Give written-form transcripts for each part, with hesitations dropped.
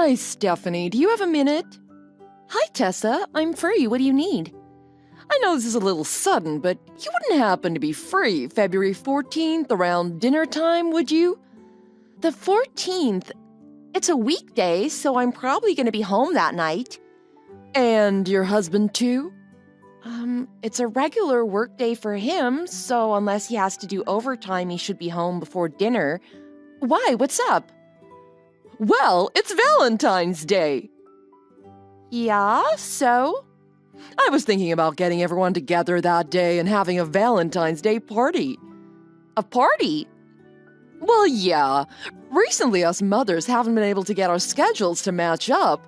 Hi, Stephanie. Do you have a minute? Hi, Tessa. I'm free. What do you need? I know this is a little sudden, but you wouldn't happen to be free February 14th around dinner time, would you? The 14th? It's a weekday, so I'm probably going to be home that night. And your husband, too? It's a regular workday for him, so unless he has to do overtime, he should be home before dinner. Why? What's up? Well, it's Valentine's Day. Yeah, so? I was thinking about getting everyone together that day and having a Valentine's Day party. A party? Well, yeah. Recently, us mothers haven't been able to get our schedules to match up.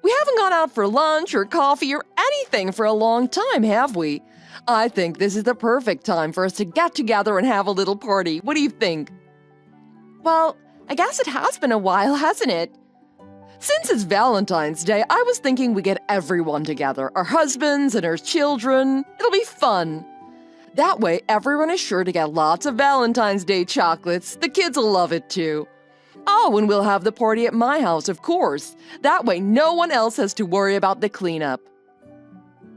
We haven't gone out for lunch or coffee or anything for a long time, have we? I think this is the perfect time for us to get together and have a little party. What do you think? Well, I guess it has been a while, hasn't it? Since it's Valentine's Day, I was thinking we get everyone together, our husbands and our children. It'll be fun. That way, everyone is sure to get lots of Valentine's Day chocolates. The kids will love it too. Oh, and we'll have the party at my house, of course. That way, no one else has to worry about the cleanup.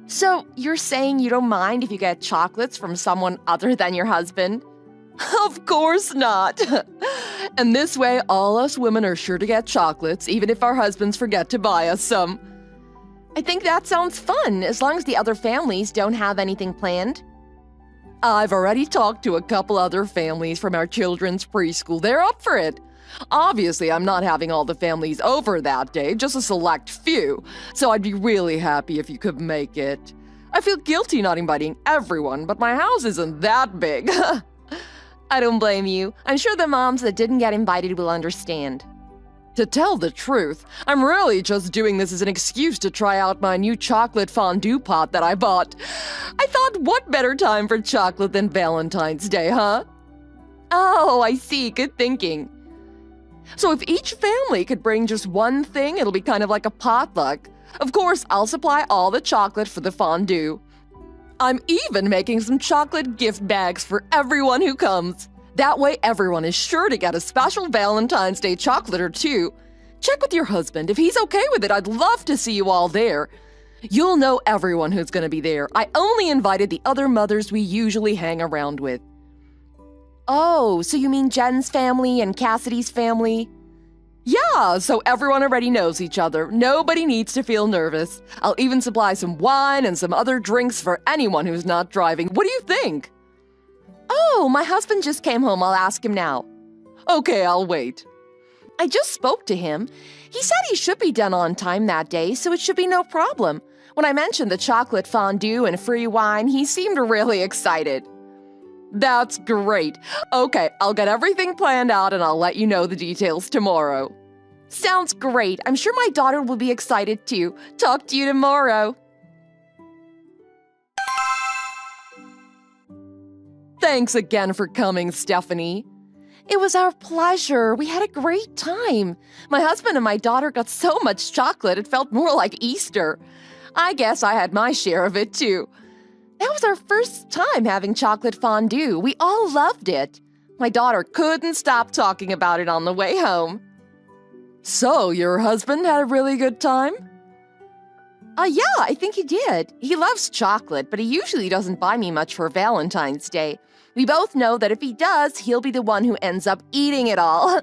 So, you're saying you don't mind if you get chocolates from someone other than your husband? Of course not. And this way, all us women are sure to get chocolates, even if our husbands forget to buy us some. I think that sounds fun, as long as the other families don't have anything planned. I've already talked to a couple other families from our children's preschool. They're up for it. Obviously, I'm not having all the families over that day, just a select few, so I'd be really happy if you could make it. I feel guilty not inviting everyone, but my house isn't that big. I don't blame you. I'm sure the moms that didn't get invited will understand. To tell the truth, I'm really just doing this as an excuse to try out my new chocolate fondue pot that I bought. I thought, what better time for chocolate than Valentine's Day, huh? Oh, I see. Good thinking. So if each family could bring just one thing, it'll be kind of like a potluck. Of course, I'll supply all the chocolate for the fondue. I'm even making some chocolate gift bags for everyone who comes. That way, everyone is sure to get a special Valentine's Day chocolate or two. Check with your husband. If he's okay with it, I'd love to see you all there. You'll know everyone who's going to be there. I only invited the other mothers we usually hang around with. Oh, so you mean Jen's family and Cassidy's family? Yeah, so everyone already knows each other. Nobody needs to feel nervous. I'll even supply some wine and some other drinks for anyone who's not driving. What do you think? Oh, my husband just came home. I'll ask him now. Okay, I'll wait. I just spoke to him. He said he should be done on time that day, so it should be no problem. When I mentioned the chocolate fondue and free wine, he seemed really excited. That's great. Okay, I'll get everything planned out and I'll let you know the details tomorrow. Sounds great. I'm sure my daughter will be excited too. Talk to you tomorrow. Thanks again for coming, Stephanie. It was our pleasure. We had a great time. My husband and my daughter got so much chocolate it felt more like Easter. I guess I had my share of it too. That was our first time having chocolate fondue. We all loved it. My daughter couldn't stop talking about it on the way home. So, your husband had a really good time? Yeah, I think he did. He loves chocolate, but he usually doesn't buy me much for Valentine's Day. We both know that if he does, he'll be the one who ends up eating it all.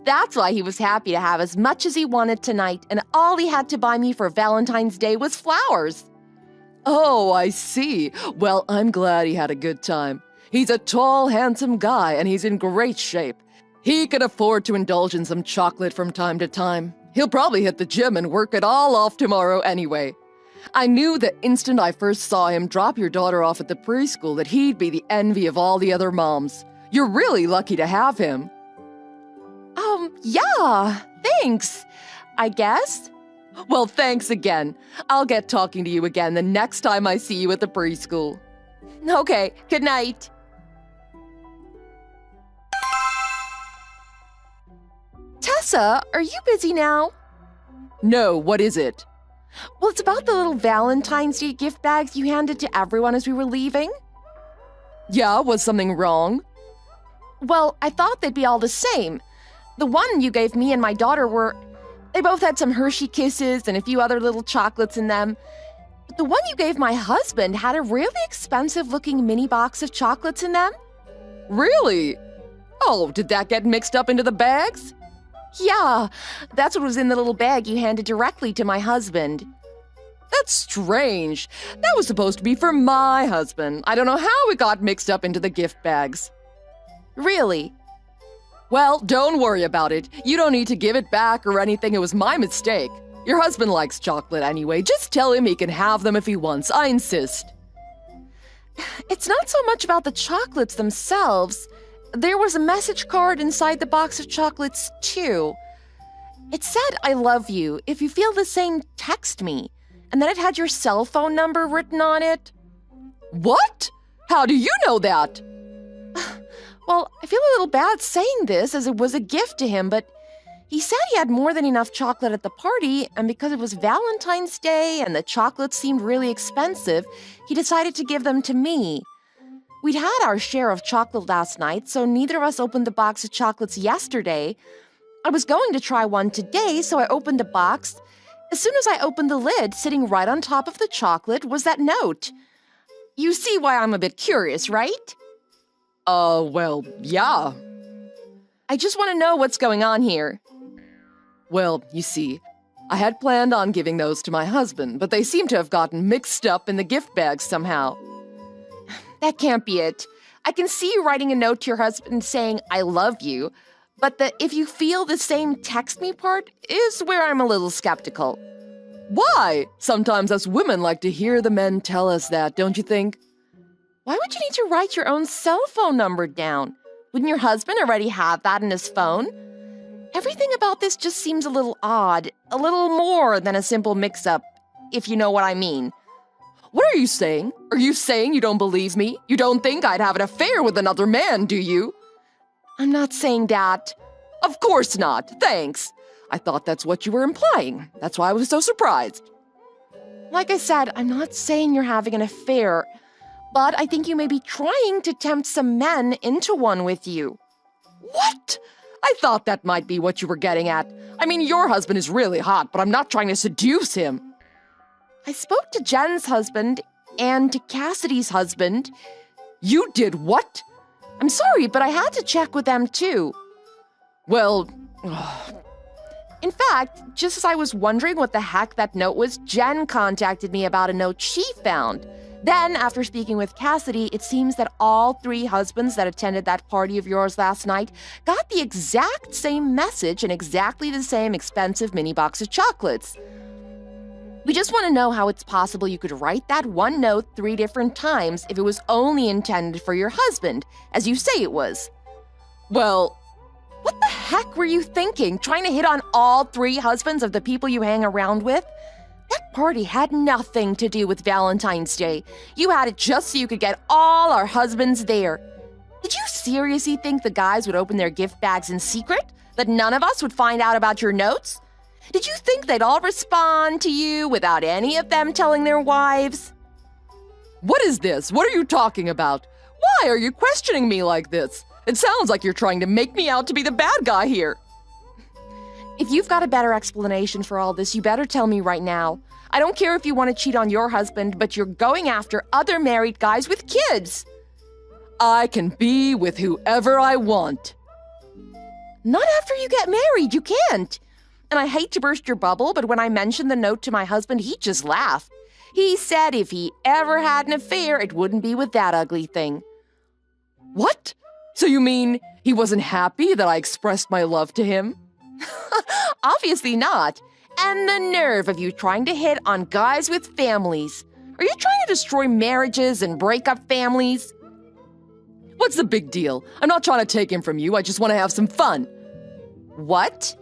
That's why he was happy to have as much as he wanted tonight, and all he had to buy me for Valentine's Day was flowers. Oh, I see. Well, I'm glad he had a good time. He's a tall, handsome guy, and he's in great shape. He can afford to indulge in some chocolate from time to time. He'll probably hit the gym and work it all off tomorrow anyway. I knew the instant I first saw him drop your daughter off at the preschool that he'd be the envy of all the other moms. You're really lucky to have him. Yeah, thanks, I guess. Well, thanks again. I'll get talking to you again the next time I see you at the preschool. Okay, good night. Tessa, are you busy now? No, what is it? Well, it's about the little Valentine's Day gift bags you handed to everyone as we were leaving. Yeah, was something wrong? Well, I thought they'd be all the same. The one you gave me and my daughter were... They both had some Hershey Kisses and a few other little chocolates in them. But the one you gave my husband had a really expensive-looking mini box of chocolates in them. Really? Oh, did that get mixed up into the bags? Yeah, that's what was in the little bag you handed directly to my husband. That's strange. That was supposed to be for my husband. I don't know how it got mixed up into the gift bags. Really? Well, don't worry about it. You don't need to give it back or anything. It was my mistake. Your husband likes chocolate anyway. Just tell him he can have them if he wants. I insist. It's not so much about the chocolates themselves. There was a message card inside the box of chocolates, too. It said, "I love you. If you feel the same, text me." And then it had your cell phone number written on it. What? How do you know that? Well, I feel a little bad saying this as it was a gift to him, but he said he had more than enough chocolate at the party, and because it was Valentine's Day and the chocolates seemed really expensive, he decided to give them to me. We'd had our share of chocolate last night, so neither of us opened the box of chocolates yesterday. I was going to try one today, so I opened the box. As soon as I opened the lid, sitting right on top of the chocolate was that note. You see why I'm a bit curious, right? Well, yeah. I just want to know what's going on here. Well, you see, I had planned on giving those to my husband, but they seem to have gotten mixed up in the gift bag somehow. That can't be it. I can see you writing a note to your husband saying, "I love you," but the "if you feel the same, text me" part is where I'm a little skeptical. Why? Sometimes us women like to hear the men tell us that, don't you think? Why would you need to write your own cell phone number down? Wouldn't your husband already have that in his phone? Everything about this just seems a little odd, a little more than a simple mix-up, if you know what I mean. What are you saying? Are you saying you don't believe me? You don't think I'd have an affair with another man, do you? I'm not saying that. Of course not. Thanks. I thought that's what you were implying. That's why I was so surprised. Like I said, I'm not saying you're having an affair, but I think you may be trying to tempt some men into one with you. What? I thought that might be what you were getting at. I mean, your husband is really hot, but I'm not trying to seduce him. I spoke to Jen's husband and to Cassidy's husband. You did what? I'm sorry, but I had to check with them too. Well, in fact, just as I was wondering what the heck that note was, Jen contacted me about a note she found. Then, after speaking with Cassidy, it seems that all 3 husbands that attended that party of yours last night got the exact same message and exactly the same expensive mini box of chocolates. We just want to know how it's possible you could write that one note 3 different times if it was only intended for your husband, as you say it was. Well, what the heck were you thinking, trying to hit on all 3 husbands of the people you hang around with? That party had nothing to do with Valentine's Day. You had it just so you could get all our husbands there. Did you seriously think the guys would open their gift bags in secret? That none of us would find out about your notes? Did you think they'd all respond to you without any of them telling their wives? What is this? What are you talking about? Why are you questioning me like this? It sounds like you're trying to make me out to be the bad guy here. If you've got a better explanation for all this, you better tell me right now. I don't care if you want to cheat on your husband, but you're going after other married guys with kids. I can be with whoever I want. Not after you get married, you can't. And I hate to burst your bubble, but when I mentioned the note to my husband, he just laughed. He said if he ever had an affair, it wouldn't be with that ugly thing. What? So you mean he wasn't happy that I expressed my love to him? Obviously not. And the nerve of you trying to hit on guys with families. Are you trying to destroy marriages and break up families? What's the big deal? I'm not trying to take him from you. I just want to have some fun. What?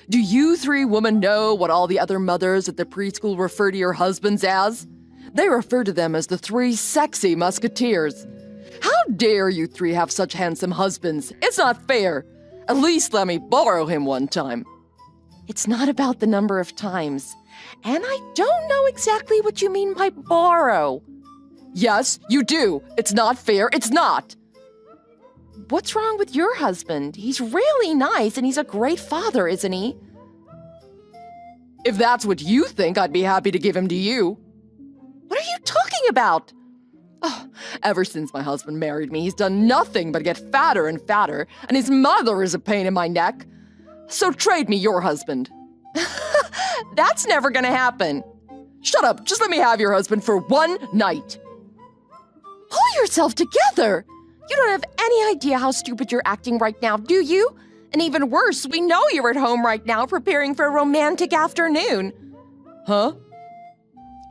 Do you 3 women know what all the other mothers at the preschool refer to your husbands as? They refer to them as the 3 sexy musketeers. How dare you 3 have such handsome husbands? It's not fair. At least let me borrow him one time. It's not about the number of times. And I don't know exactly what you mean by borrow. Yes, you do. It's not fair. It's not. What's wrong with your husband? He's really nice and he's a great father, isn't he? If that's what you think, I'd be happy to give him to you. What are you talking about? Oh, ever since my husband married me, he's done nothing but get fatter and fatter, and his mother is a pain in my neck. So trade me your husband. That's never gonna happen. Shut up, just let me have your husband for one night. Pull yourself together. You don't have any idea how stupid you're acting right now, do you? And even worse, we know you're at home right now preparing for a romantic afternoon. Huh?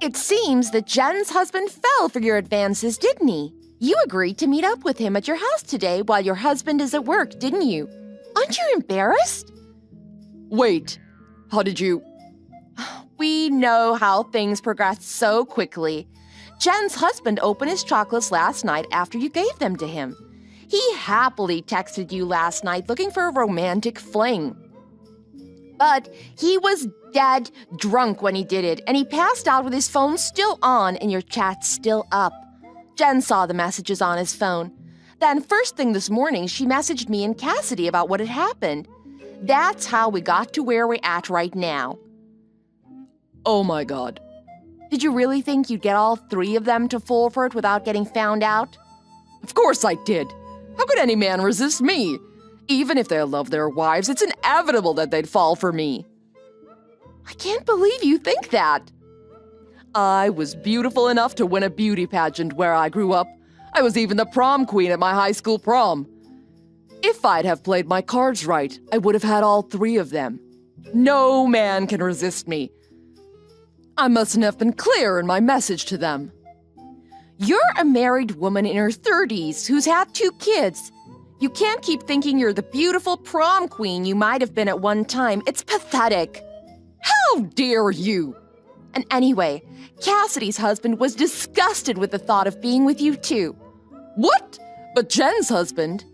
It seems that Jen's husband fell for your advances, didn't he? You agreed to meet up with him at your house today while your husband is at work, didn't you? Aren't you embarrassed? Wait, how did you... We know how things progress so quickly. Jen's husband opened his chocolates last night after you gave them to him. He happily texted you last night looking for a romantic fling. But he was dead drunk when he did it, and he passed out with his phone still on and your chat still up. Jen saw the messages on his phone. Then first thing this morning, she messaged me and Cassidy about what had happened. That's how we got to where we're at right now. Oh my God. Did you really think you'd get all three of them to fall for it without getting found out? Of course I did. How could any man resist me? Even if they love their wives, it's inevitable that they'd fall for me. I can't believe you think that. I was beautiful enough to win a beauty pageant where I grew up. I was even the prom queen at my high school prom. If I'd have played my cards right, I would have had all three of them. No man can resist me. I mustn't have been clear in my message to them. You're a married woman in her 30s who's had 2 kids. You can't keep thinking you're the beautiful prom queen you might have been at one time. It's pathetic. How dare you? And anyway, Cassidy's husband was disgusted with the thought of being with you too. What? But Jen's husband?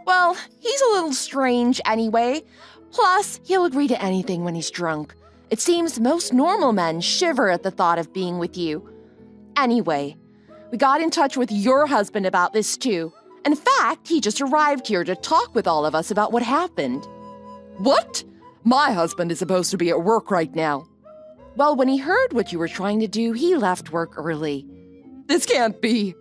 Well, he's a little strange anyway. Plus, he'll agree to anything when he's drunk. It seems most normal men shiver at the thought of being with you. Anyway, we got in touch with your husband about this too. In fact, he just arrived here to talk with all of us about what happened. What? My husband is supposed to be at work right now. Well, when he heard what you were trying to do, he left work early. This can't be.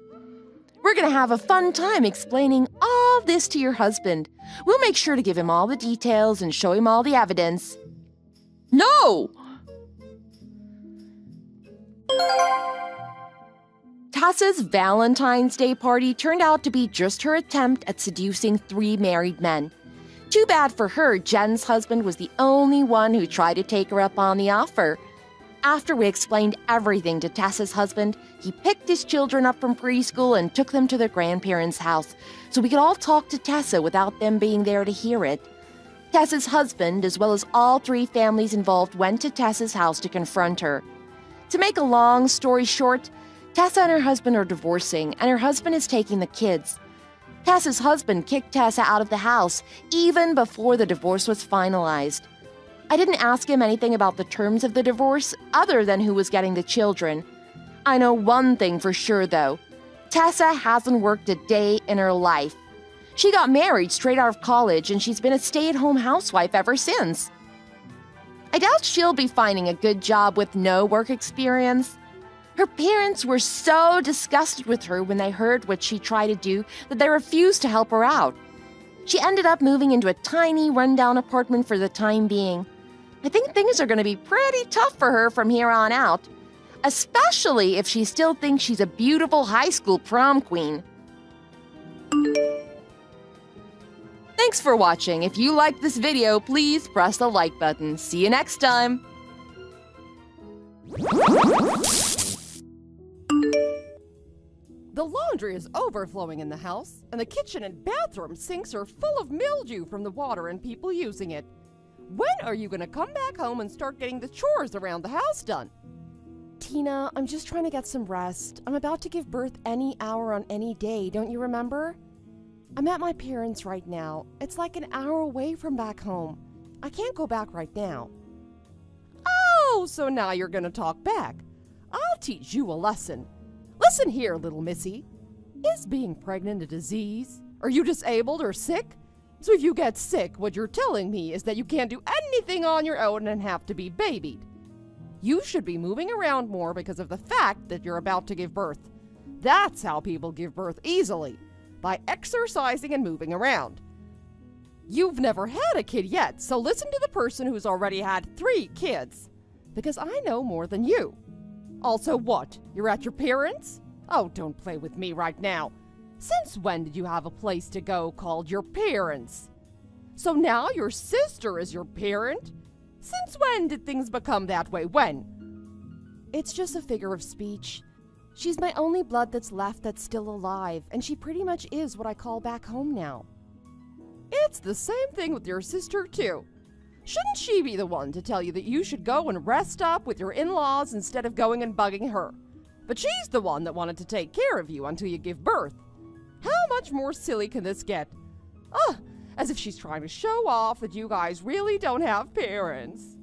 We're gonna have a fun time explaining all this to your husband. We'll make sure to give him all the details and show him all the evidence. No! Tessa's Valentine's Day party turned out to be just her attempt at seducing 3 married men. Too bad for her, Jen's husband was the only one who tried to take her up on the offer. After we explained everything to Tessa's husband, he picked his children up from preschool and took them to their grandparents' house so we could all talk to Tessa without them being there to hear it. Tessa's husband, as well as all 3 families involved, went to Tessa's house to confront her. To make a long story short, Tessa and her husband are divorcing, and her husband is taking the kids. Tessa's husband kicked Tessa out of the house even before the divorce was finalized. I didn't ask him anything about the terms of the divorce other than who was getting the children. I know one thing for sure, though. Tessa hasn't worked a day in her life. She got married straight out of college, and she's been a stay-at-home housewife ever since. I doubt she'll be finding a good job with no work experience. Her parents were so disgusted with her when they heard what she tried to do that they refused to help her out. She ended up moving into a tiny, rundown apartment for the time being. I think things are going to be pretty tough for her from here on out, especially if she still thinks she's a beautiful high school prom queen. Thanks for watching. If you liked this video, please press the like button. See you next time! The laundry is overflowing in the house, and the kitchen and bathroom sinks are full of mildew from the water and people using it. When are you going to come back home and start getting the chores around the house done? Tina, I'm just trying to get some rest. I'm about to give birth any hour on any day, don't you remember? I'm at my parents' right now. It's like an hour away from back home. I can't go back right now. Oh, so now you're going to talk back. I'll teach you a lesson. Listen here, little missy. Is being pregnant a disease? Are you disabled or sick? So if you get sick, what you're telling me is that you can't do anything on your own and have to be babied. You should be moving around more because of the fact that you're about to give birth. That's how people give birth easily, by exercising and moving around. You've never had a kid yet, so listen to the person who's already had 3 kids, because I know more than you. Also, what? You're at your parents'? Oh, don't play with me right now. Since when did you have a place to go called your parents'? So now your sister is your parent? Since when did things become that way? When? It's just a figure of speech. She's my only blood that's left that's still alive, and she pretty much is what I call back home now. It's the same thing with your sister, too. Shouldn't she be the one to tell you that you should go and rest up with your in-laws instead of going and bugging her? But she's the one that wanted to take care of you until you give birth. How much more silly can this get? As if she's trying to show off that you guys really don't have parents.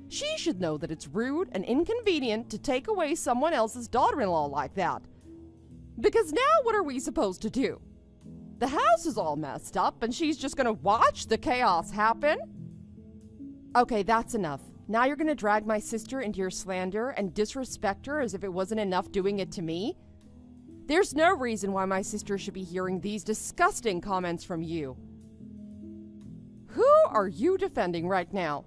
She should know that it's rude and inconvenient to take away someone else's daughter-in-law like that. Because now what are we supposed to do? The house is all messed up and she's just gonna watch the chaos happen? Okay, that's enough. Now you're gonna drag my sister into your slander and disrespect her as if it wasn't enough doing it to me? There's no reason why my sister should be hearing these disgusting comments from you. Who are you defending right now?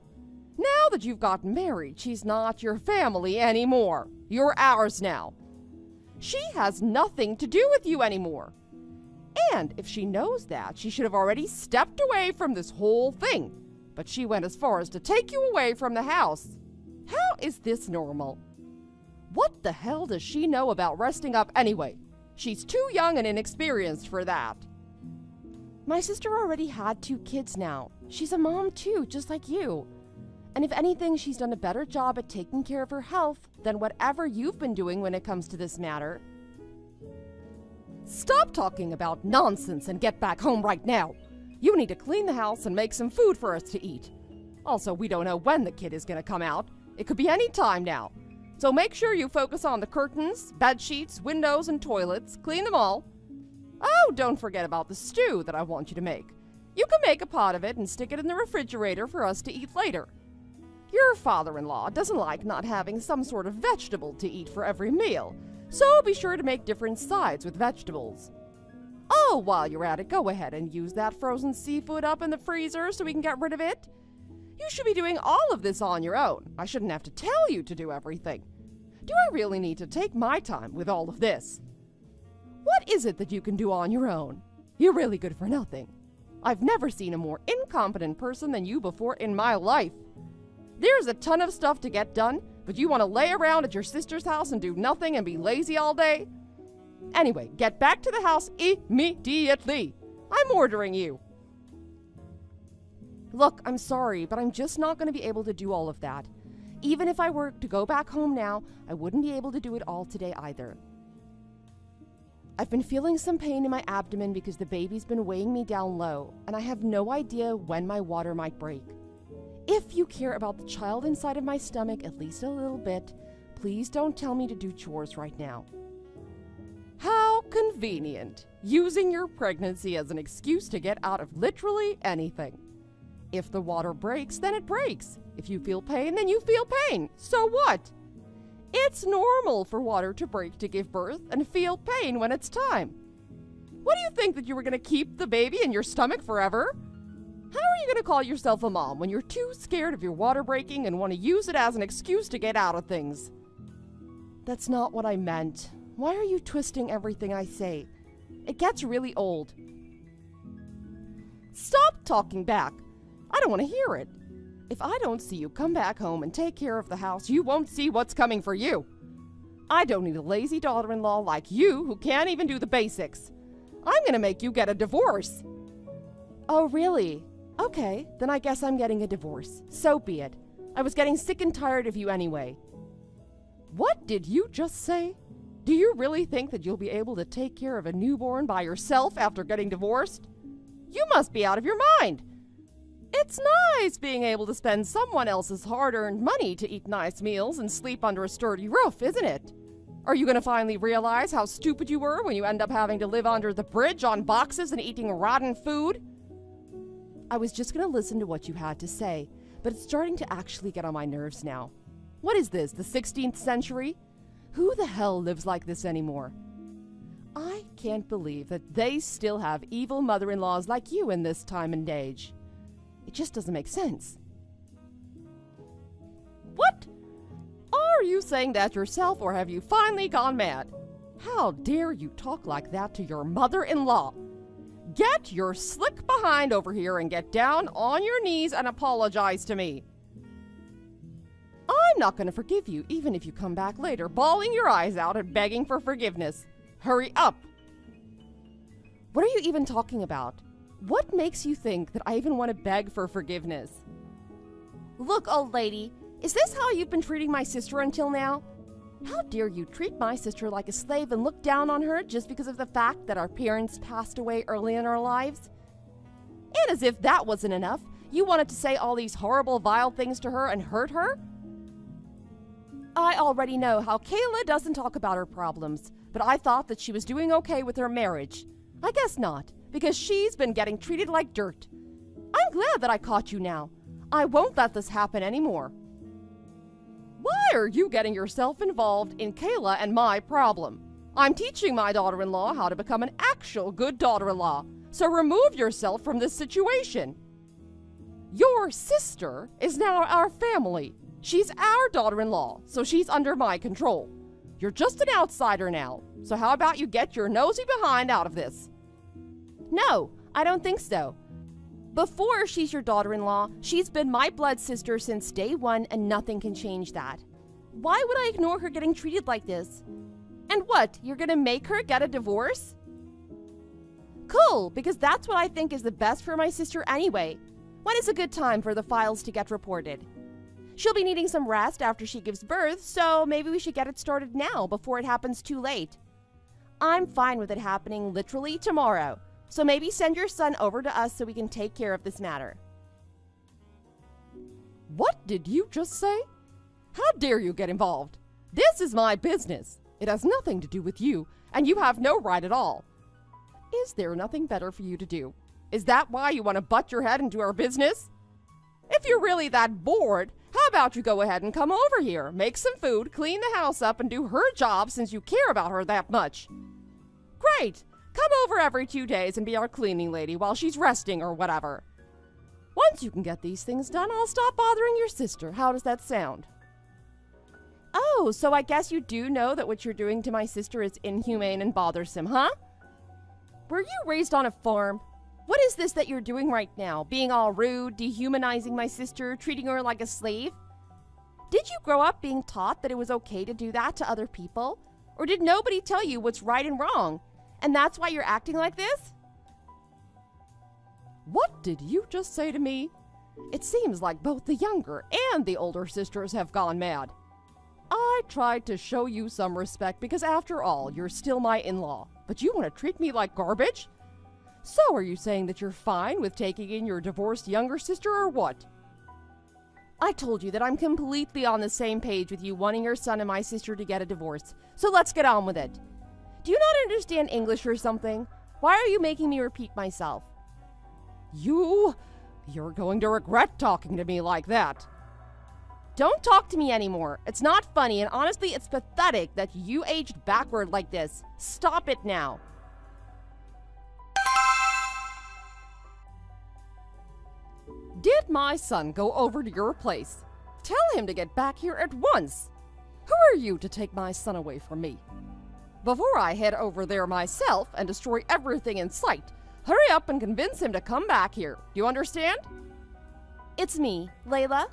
Now that you've gotten married, she's not your family anymore. You're ours now. She has nothing to do with you anymore. And if she knows that, she should have already stepped away from this whole thing. But she went as far as to take you away from the house. How is this normal? What the hell does she know about resting up anyway? She's too young and inexperienced for that. My sister already had 2 kids now. She's a mom too, just like you. And if anything, she's done a better job at taking care of her health than whatever you've been doing when it comes to this matter. Stop talking about nonsense and get back home right now. You need to clean the house and make some food for us to eat. Also, we don't know when the kid is going to come out. It could be any time now. So make sure you focus on the curtains, bed sheets, windows, and toilets. Clean them all. Oh, don't forget about the stew that I want you to make. You can make a pot of it and stick it in the refrigerator for us to eat later. Your father-in-law doesn't like not having some sort of vegetable to eat for every meal, so be sure to make different sides with vegetables. Oh, while you're at it, go ahead and use that frozen seafood up in the freezer so we can get rid of it. You should be doing all of this on your own. I shouldn't have to tell you to do everything. Do I really need to take my time with all of this? What is it that you can do on your own? You're really good for nothing. I've never seen a more incompetent person than you before in my life. There's a ton of stuff to get done, but you want to lay around at your sister's house and do nothing and be lazy all day? Anyway, get back to the house immediately. I'm ordering you. Look, I'm sorry, but I'm just not going to be able to do all of that. Even if I were to go back home now, I wouldn't be able to do it all today either. I've been feeling some pain in my abdomen because the baby's been weighing me down low, and I have no idea when my water might break. If you care about the child inside of my stomach at least a little bit, please don't tell me to do chores right now. How convenient, using your pregnancy as an excuse to get out of literally anything. If the water breaks, then it breaks. If you feel pain, then you feel pain. So what? It's normal for water to break to give birth and feel pain when it's time. What do you think, that you were going to keep the baby in your stomach forever? How are you going to call yourself a mom when you're too scared of your water breaking and want to use it as an excuse to get out of things? That's not what I meant. Why are you twisting everything I say? It gets really old. Stop talking back. I don't want to hear it. If I don't see you come back home and take care of the house, you won't see what's coming for you. I don't need a lazy daughter-in-law like you who can't even do the basics. I'm going to make you get a divorce. Oh, really? Okay, then I guess I'm getting a divorce. So be it. I was getting sick and tired of you anyway. What did you just say? Do you really think that you'll be able to take care of a newborn by yourself after getting divorced? You must be out of your mind. It's nice being able to spend someone else's hard-earned money to eat nice meals and sleep under a sturdy roof, isn't it? Are you going to finally realize how stupid you were when you end up having to live under the bridge on boxes and eating rotten food? I was just going to listen to what you had to say, but it's starting to actually get on my nerves now. What is this, the 16th century? Who the hell lives like this anymore? I can't believe that they still have evil mother-in-laws like you in this time and age. It just doesn't make sense. What? Are you saying that yourself, or have you finally gone mad? How dare you talk like that to your mother-in-law? Get your slick behind over here and get down on your knees and apologize to me. I'm not going to forgive you, even if you come back later, bawling your eyes out and begging for forgiveness. Hurry up! What are you even talking about? What makes you think that I even want to beg for forgiveness? Look, old lady, is this how you've been treating my sister until now? How dare you treat my sister like a slave and look down on her just because of the fact that our parents passed away early in our lives? And as if that wasn't enough, you wanted to say all these horrible, vile things to her and hurt her? I already know how Kayla doesn't talk about her problems, but I thought that she was doing okay with her marriage. I guess not, because she's been getting treated like dirt. I'm glad that I caught you now. I won't let this happen anymore. Why are you getting yourself involved in Kayla and my problem? I'm teaching my daughter-in-law how to become an actual good daughter-in-law, so remove yourself from this situation. Your sister is now our family. She's our daughter-in-law, so she's under my control. You're just an outsider now, so how about you get your nosy behind out of this? No, I don't think so. Before she's your daughter-in-law, she's been my blood sister since day one, and nothing can change that. Why would I ignore her getting treated like this? And what, you're gonna make her get a divorce? Cool, because that's what I think is the best for my sister anyway. When is a good time for the files to get reported? She'll be needing some rest after she gives birth, so maybe we should get it started now before it happens too late. I'm fine with it happening literally tomorrow, so maybe send your son over to us so we can take care of this matter. What did you just say? How dare you get involved? This is my business. It has nothing to do with you, and you have no right at all. Is there nothing better for you to do? Is that why you want to butt your head into our business? If you're really that bored, how about you go ahead and come over here, make some food, clean the house up, and do her job since you care about her that much? Great! Come over every 2 days and be our cleaning lady while she's resting or whatever. Once you can get these things done, I'll stop bothering your sister. How does that sound? Oh, so I guess you do know that what you're doing to my sister is inhumane and bothersome, huh? Were you raised on a farm? What is this that you're doing right now? Being all rude, dehumanizing my sister, treating her like a slave? Did you grow up being taught that it was okay to do that to other people? Or did nobody tell you what's right and wrong? And that's why you're acting like this? What did you just say to me? It seems like both the younger and the older sisters have gone mad. I tried to show you some respect because after all, you're still my in-law. But you want to treat me like garbage? So are you saying that you're fine with taking in your divorced younger sister or what? I told you that I'm completely on the same page with you wanting your son and my sister to get a divorce. So let's get on with it. Do you not understand English or something? Why are you making me repeat myself? You're going to regret talking to me like that. Don't talk to me anymore. It's not funny, and honestly, it's pathetic that you aged backward like this. Stop it now. Did my son go over to your place? Tell him to get back here at once. Who are you to take my son away from me? Before I head over there myself and destroy everything in sight, hurry up and convince him to come back here. Do you understand? It's me, Layla.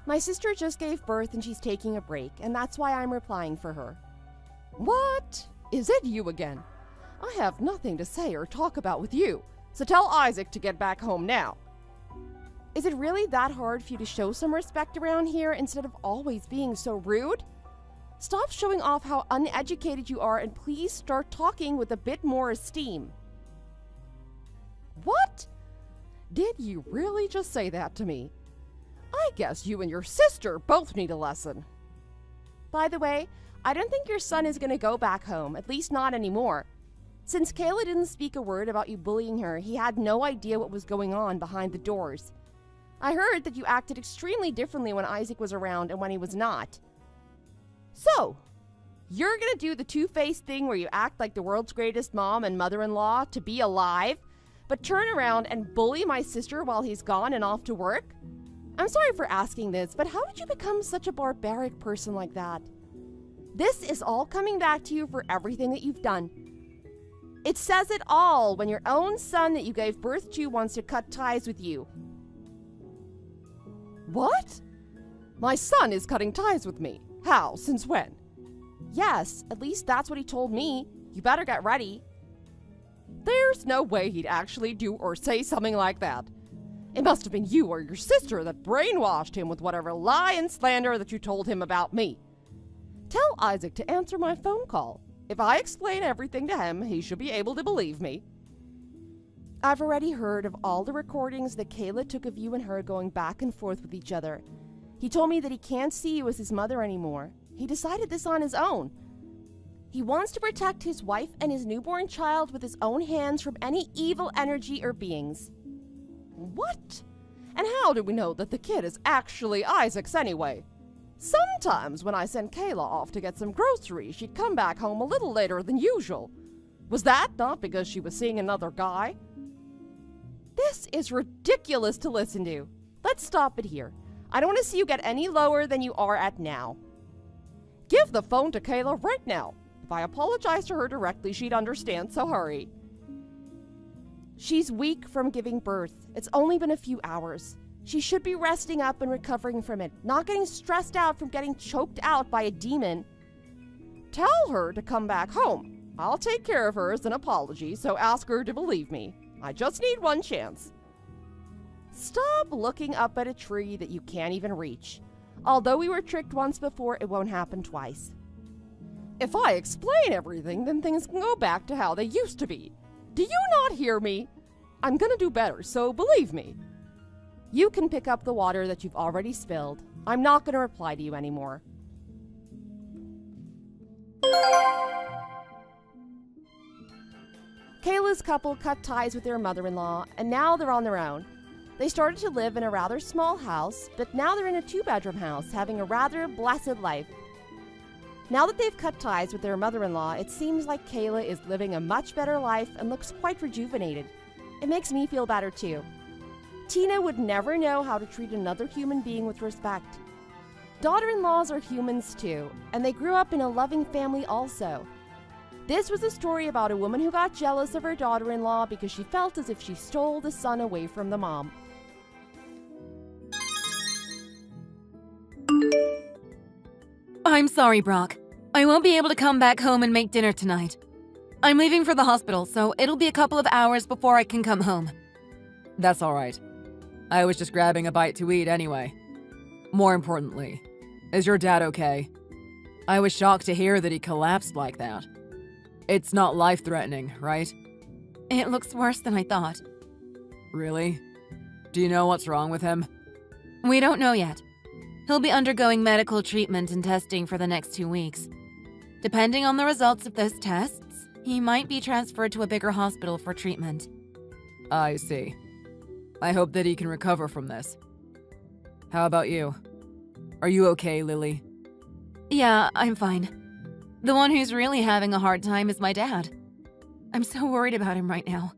My sister just gave birth and she's taking a break, and that's why I'm replying for her. What? Is it you again? I have nothing to say or talk about with you, so tell Isaac to get back home now. Is it really that hard for you to show some respect around here instead of always being so rude? Stop showing off how uneducated you are and please start talking with a bit more esteem. What? Did you really just say that to me? I guess you and your sister both need a lesson. By the way, I don't think your son is going to go back home, at least not anymore. Since Kayla didn't speak a word about you bullying her, he had no idea what was going on behind the doors. I heard that you acted extremely differently when Isaac was around and when he was not. So, you're gonna do the two-faced thing where you act like the world's greatest mom and mother-in-law to be alive, but turn around and bully my sister while he's gone and off to work? I'm sorry for asking this, but how did you become such a barbaric person like that? This is all coming back to you for everything that you've done. It says it all when your own son that you gave birth to wants to cut ties with you. What? My son is cutting ties with me. How? Since when? Yes, at least that's what he told me. You better get ready. There's no way he'd actually do or say something like that. It must have been you or your sister that brainwashed him with whatever lie and slander that you told him about me. Tell Isaac to answer my phone call. If I explain everything to him, he should be able to believe me. I've already heard of all the recordings that Kayla took of you and her going back and forth with each other. He told me that he can't see you as his mother anymore. He decided this on his own. He wants to protect his wife and his newborn child with his own hands from any evil energy or beings. What? And how do we know that the kid is actually Isaac's anyway? Sometimes when I sent Kayla off to get some groceries, she'd come back home a little later than usual. Was that not because she was seeing another guy? This is ridiculous to listen to. Let's stop it here. I don't want to see you get any lower than you are at now. Give the phone to Kayla right now. If I apologize to her directly, she'd understand, so hurry. She's weak from giving birth. It's only been a few hours. She should be resting up and recovering from it, not getting stressed out from getting choked out by a demon. Tell her to come back home. I'll take care of her as an apology, so ask her to believe me. I just need one chance. Stop looking up at a tree that you can't even reach. Although we were tricked once before, it won't happen twice. If I explain everything, then things can go back to how they used to be. Do you not hear me? I'm gonna do better, so believe me. You can pick up the water that you've already spilled. I'm not gonna reply to you anymore. Kayla's couple cut ties with their mother-in-law, and now they're on their own. They started to live in a rather small house, but now they're in a 2-bedroom house, having a rather blessed life. Now that they've cut ties with their mother-in-law, it seems like Kayla is living a much better life and looks quite rejuvenated. It makes me feel better too. Tina would never know how to treat another human being with respect. Daughter-in-laws are humans too, and they grew up in a loving family also. This was a story about a woman who got jealous of her daughter-in-law because she felt as if she stole the son away from the mom. I'm sorry, Brock. I won't be able to come back home and make dinner tonight. I'm leaving for the hospital, so it'll be a couple of hours before I can come home. That's all right. I was just grabbing a bite to eat anyway. More importantly, is your dad okay? I was shocked to hear that he collapsed like that. It's not life-threatening, right? It looks worse than I thought. Really? Do you know what's wrong with him? We don't know yet. He'll be undergoing medical treatment and testing for the next 2 weeks. Depending on the results of those tests, he might be transferred to a bigger hospital for treatment. I see. I hope that he can recover from this. How about you? Are you okay, Lily? Yeah, I'm fine. The one who's really having a hard time is my dad. I'm so worried about him right now.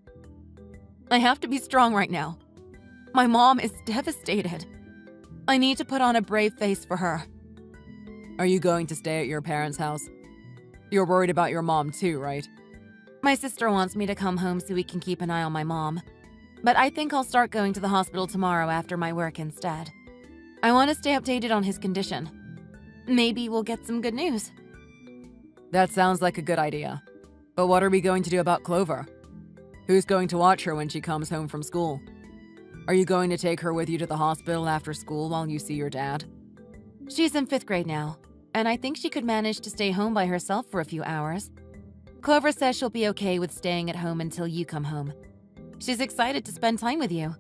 I have to be strong right now. My mom is devastated. I need to put on a brave face for her. Are you going to stay at your parents' house? You're worried about your mom too, right? My sister wants me to come home so we can keep an eye on my mom. But I think I'll start going to the hospital tomorrow after my work instead. I want to stay updated on his condition. Maybe we'll get some good news. That sounds like a good idea. But what are we going to do about Clover? Who's going to watch her when she comes home from school? Are you going to take her with you to the hospital after school while you see your dad? She's in 5th grade now, and I think she could manage to stay home by herself for a few hours. Clover says she'll be okay with staying at home until you come home. She's excited to spend time with you.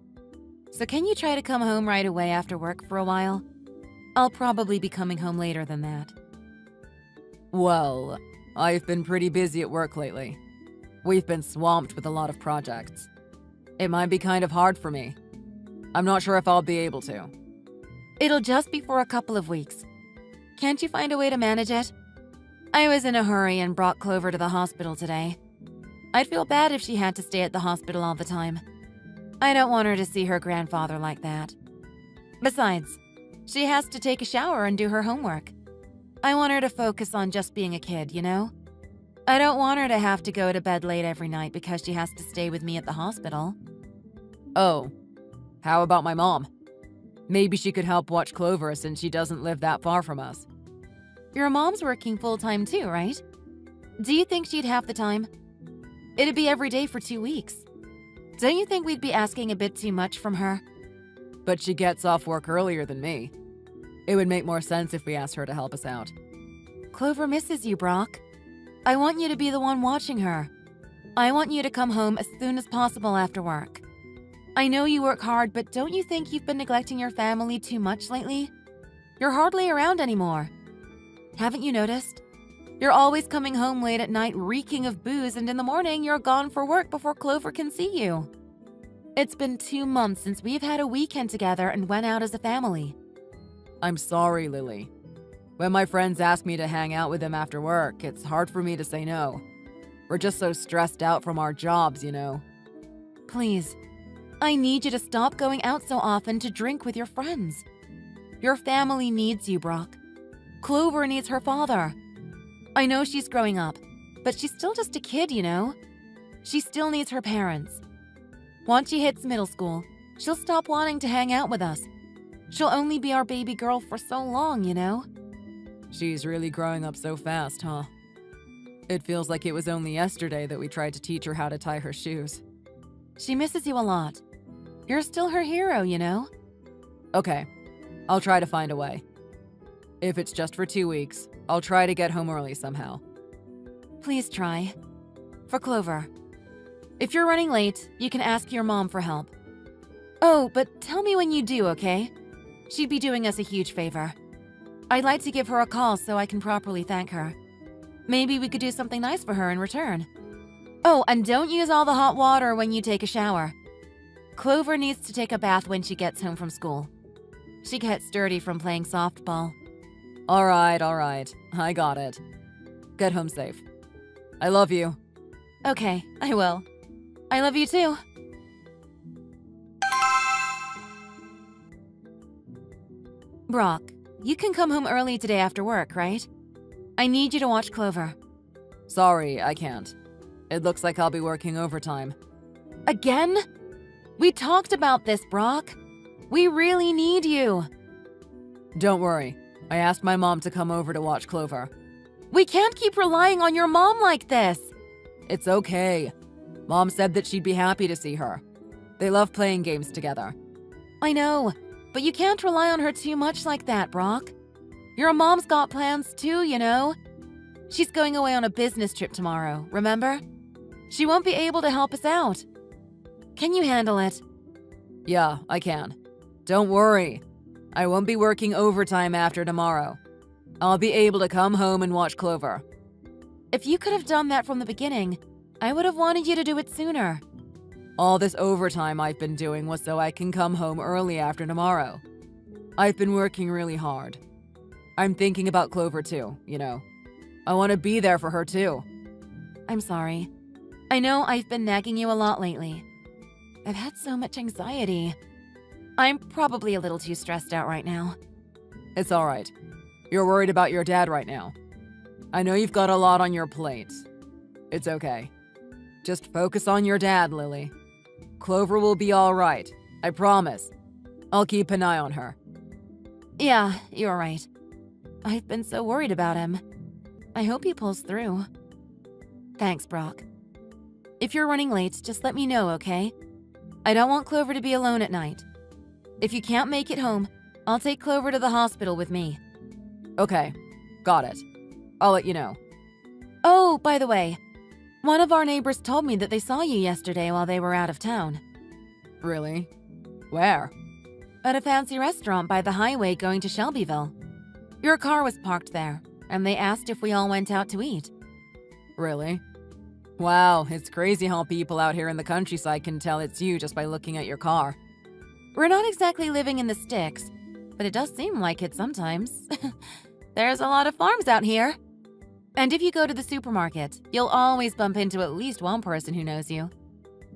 So can you try to come home right away after work for a while? I'll probably be coming home later than that. Well, I've been pretty busy at work lately. We've been swamped with a lot of projects. It might be kind of hard for me. I'm not sure if I'll be able to. It'll just be for a couple of weeks. Can't you find a way to manage it? I was in a hurry and brought Clover to the hospital today. I'd feel bad if she had to stay at the hospital all the time. I don't want her to see her grandfather like that. Besides, she has to take a shower and do her homework. I want her to focus on just being a kid, you know? I don't want her to have to go to bed late every night because she has to stay with me at the hospital. Oh, how about my mom? Maybe she could help watch Clover since she doesn't live that far from us. Your mom's working full-time too, right? Do you think she'd have the time? It'd be every day for 2 weeks. Don't you think we'd be asking a bit too much from her? But she gets off work earlier than me. It would make more sense if we asked her to help us out. Clover misses you, Brock. I want you to be the one watching her. I want you to come home as soon as possible after work. I know you work hard, but don't you think you've been neglecting your family too much lately? You're hardly around anymore. Haven't you noticed? You're always coming home late at night reeking of booze, and in the morning you're gone for work before Clover can see you. It's been 2 months since we've had a weekend together and went out as a family. I'm sorry, Lily. When my friends ask me to hang out with them after work, it's hard for me to say no. We're just so stressed out from our jobs, you know. Please, I need you to stop going out so often to drink with your friends. Your family needs you, Brock. Clover needs her father. I know she's growing up, but she's still just a kid, you know? She still needs her parents. Once she hits middle school, she'll stop wanting to hang out with us. She'll only be our baby girl for so long, you know? She's really growing up so fast, huh? It feels like it was only yesterday that we tried to teach her how to tie her shoes. She misses you a lot. You're still her hero, you know? Okay, I'll try to find a way. If it's just for 2 weeks, I'll try to get home early somehow. Please try. For Clover. If you're running late, you can ask your mom for help. Oh, but tell me when you do, okay? She'd be doing us a huge favor. I'd like to give her a call so I can properly thank her. Maybe we could do something nice for her in return. Oh, and don't use all the hot water when you take a shower. Clover needs to take a bath when she gets home from school. She gets dirty from playing softball. All right, I got it. Get home safe. I love you. Okay, I will. I love you too. Brock, you can come home early today after work, right? I need you to watch Clover. Sorry, I can't. It looks like I'll be working overtime. Again? We talked about this, Brock. We really need you. Don't worry. I asked my mom to come over to watch Clover. We can't keep relying on your mom like this. It's okay. Mom said that she'd be happy to see her. They love playing games together. I know, but you can't rely on her too much like that, Brock. Your mom's got plans too, you know? She's going away on a business trip tomorrow, remember? She won't be able to help us out. Can you handle it? Yeah, I can. Don't worry. I won't be working overtime after tomorrow. I'll be able to come home and watch Clover. If you could have done that from the beginning, I would have wanted you to do it sooner. All this overtime I've been doing was so I can come home early after tomorrow. I've been working really hard. I'm thinking about Clover too, you know. I want to be there for her too. I'm sorry. I know I've been nagging you a lot lately. I've had so much anxiety. I'm probably a little too stressed out right now. It's all right. You're worried about your dad right now. I know you've got a lot on your plate. It's okay. Just focus on your dad, Lily. Clover will be all right. I promise. I'll keep an eye on her. Yeah, you're right. I've been so worried about him. I hope he pulls through. Thanks, Brock. If you're running late, just let me know, okay? I don't want Clover to be alone at night. If you can't make it home, I'll take Clover to the hospital with me. Okay, got it. I'll let you know. Oh, by the way, one of our neighbors told me that they saw you yesterday while they were out of town. Really? Where? At a fancy restaurant by the highway going to Shelbyville. Your car was parked there, and they asked if we all went out to eat. Really? Wow, it's crazy how people out here in the countryside can tell it's you just by looking at your car. We're not exactly living in the sticks, but it does seem like it sometimes. There's a lot of farms out here. And if you go to the supermarket, you'll always bump into at least one person who knows you.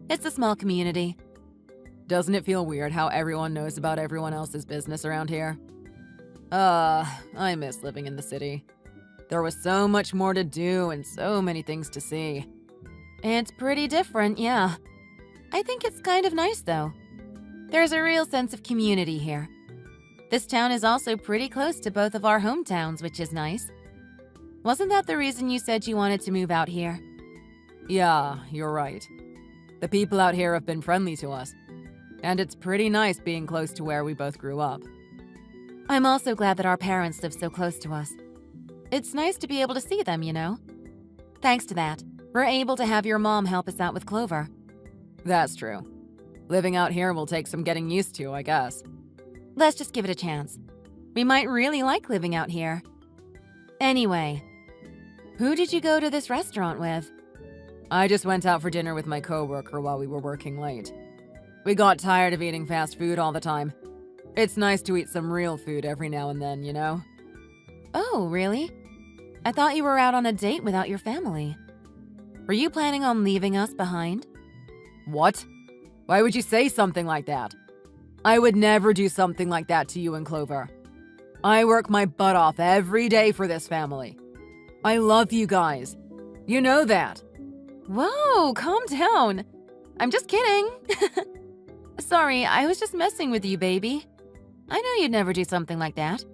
It's a small community. Doesn't it feel weird how everyone knows about everyone else's business around here? I miss living in the city. There was so much more to do and so many things to see. It's pretty different, yeah. I think it's kind of nice, though. There's a real sense of community here. This town is also pretty close to both of our hometowns, which is nice. Wasn't that the reason you said you wanted to move out here? Yeah, you're right. The people out here have been friendly to us. And it's pretty nice being close to where we both grew up. I'm also glad that our parents live so close to us. It's nice to be able to see them, you know? Thanks to that, we're able to have your mom help us out with Clover. That's true. Living out here will take some getting used to, I guess. Let's just give it a chance. We might really like living out here. Anyway, who did you go to this restaurant with? I just went out for dinner with my coworker while we were working late. We got tired of eating fast food all the time. It's nice to eat some real food every now and then, you know? Oh, really? I thought you were out on a date without your family. Were you planning on leaving us behind? What? Why would you say something like that? I would never do something like that to you and Clover. I work my butt off every day for this family. I love you guys. You know that. Whoa, calm down. I'm just kidding. Sorry, I was just messing with you, baby. I know you'd never do something like that.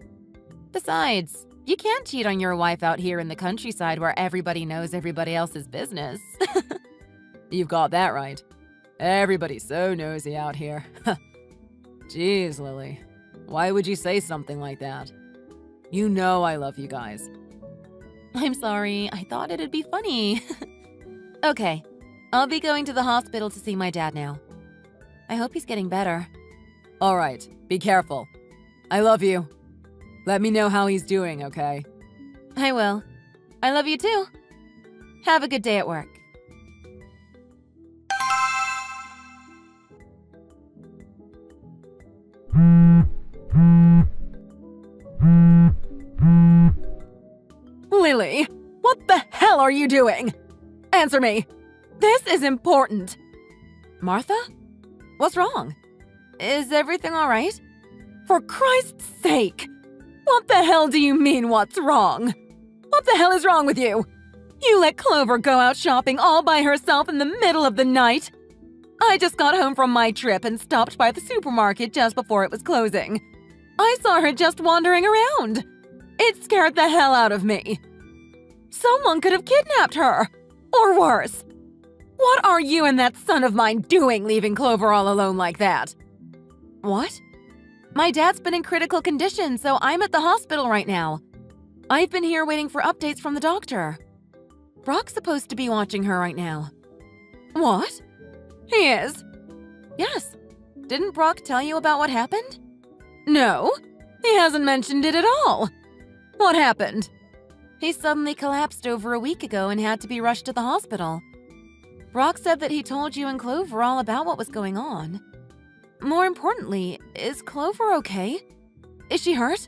Besides, you can't cheat on your wife out here in the countryside where everybody knows everybody else's business. You've got that right. Everybody's so nosy out here. Jeez, Lily. Why would you say something like that? You know I love you guys. I'm sorry, I thought it'd be funny. Okay, I'll be going to the hospital to see my dad now. I hope he's getting better. All right, be careful. I love you. Let me know how he's doing, okay? I will. I love you too. Have a good day at work. Lily, what the hell are you doing? Answer me. This is important. Martha? What's wrong? Is everything all right? For Christ's sake! What the hell do you mean, what's wrong? What the hell is wrong with you? You let Clover go out shopping all by herself in the middle of the night? I just got home from my trip and stopped by the supermarket just before it was closing. I saw her just wandering around. It scared the hell out of me. Someone could have kidnapped her. Or worse. What are you and that son of mine doing leaving Clover all alone like that? What? My dad's been in critical condition, so I'm at the hospital right now. I've been here waiting for updates from the doctor. Brock's supposed to be watching her right now. What? He is? Yes. Didn't Brock tell you about what happened? No, he hasn't mentioned it at all. What happened? He suddenly collapsed over a week ago and had to be rushed to the hospital. Brock said that he told you and Clover all about what was going on. More importantly, is Clover okay? Is she hurt?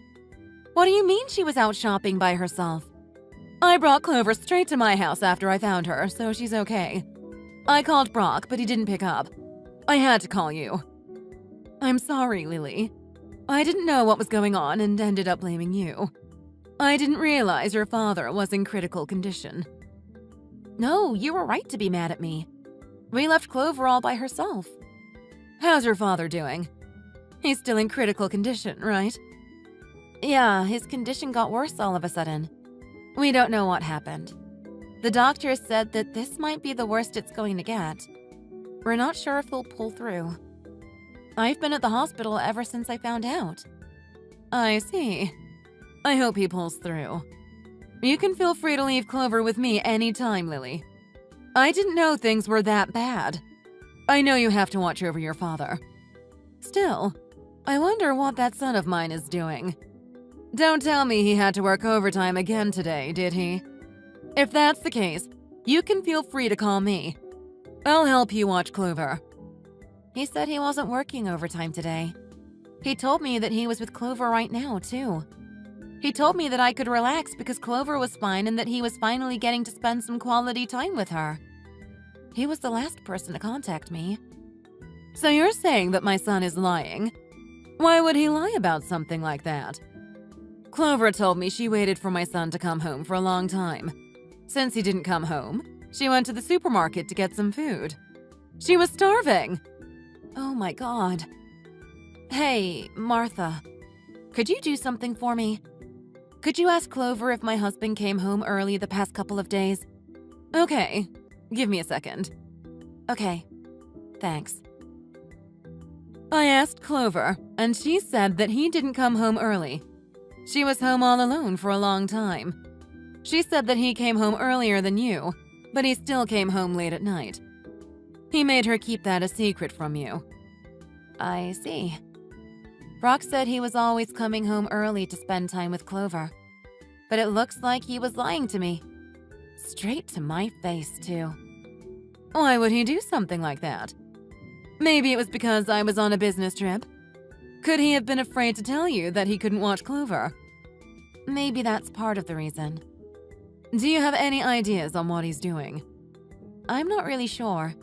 What do you mean she was out shopping by herself? I brought Clover straight to my house after I found her, so she's okay. I called Brock, but he didn't pick up. I had to call you. I'm sorry, Lily. I didn't know what was going on and ended up blaming you. I didn't realize your father was in critical condition. No, you were right to be mad at me. We left Clover all by herself. How's your father doing? He's still in critical condition, right? Yeah, his condition got worse all of a sudden. We don't know what happened. The doctor said that this might be the worst it's going to get. We're not sure if he'll pull through. I've been at the hospital ever since I found out. I see. I hope he pulls through. You can feel free to leave Clover with me anytime, Lily. I didn't know things were that bad. I know you have to watch over your father. Still, I wonder what that son of mine is doing. Don't tell me he had to work overtime again today, did he? If that's the case, you can feel free to call me. I'll help you watch Clover. He said he wasn't working overtime today. He told me that he was with Clover right now, too. He told me that I could relax because Clover was fine and that he was finally getting to spend some quality time with her. He was the last person to contact me. So you're saying that my son is lying? Why would he lie about something like that? Clover told me she waited for my son to come home for a long time. Since he didn't come home, she went to the supermarket to get some food. She was starving. Oh my God. Hey, Martha, could you do something for me? Could you ask Clover if my husband came home early the past couple of days? Okay, give me a second. Okay, thanks. I asked Clover, and she said that he didn't come home early. She was home all alone for a long time. She said that he came home earlier than you, but he still came home late at night. He made her keep that a secret from you. I see. Brock said he was always coming home early to spend time with Clover. But it looks like he was lying to me. Straight to my face, too. Why would he do something like that? Maybe it was because I was on a business trip. Could he have been afraid to tell you that he couldn't watch Clover? Maybe that's part of the reason. Do you have any ideas on what he's doing? I'm not really sure.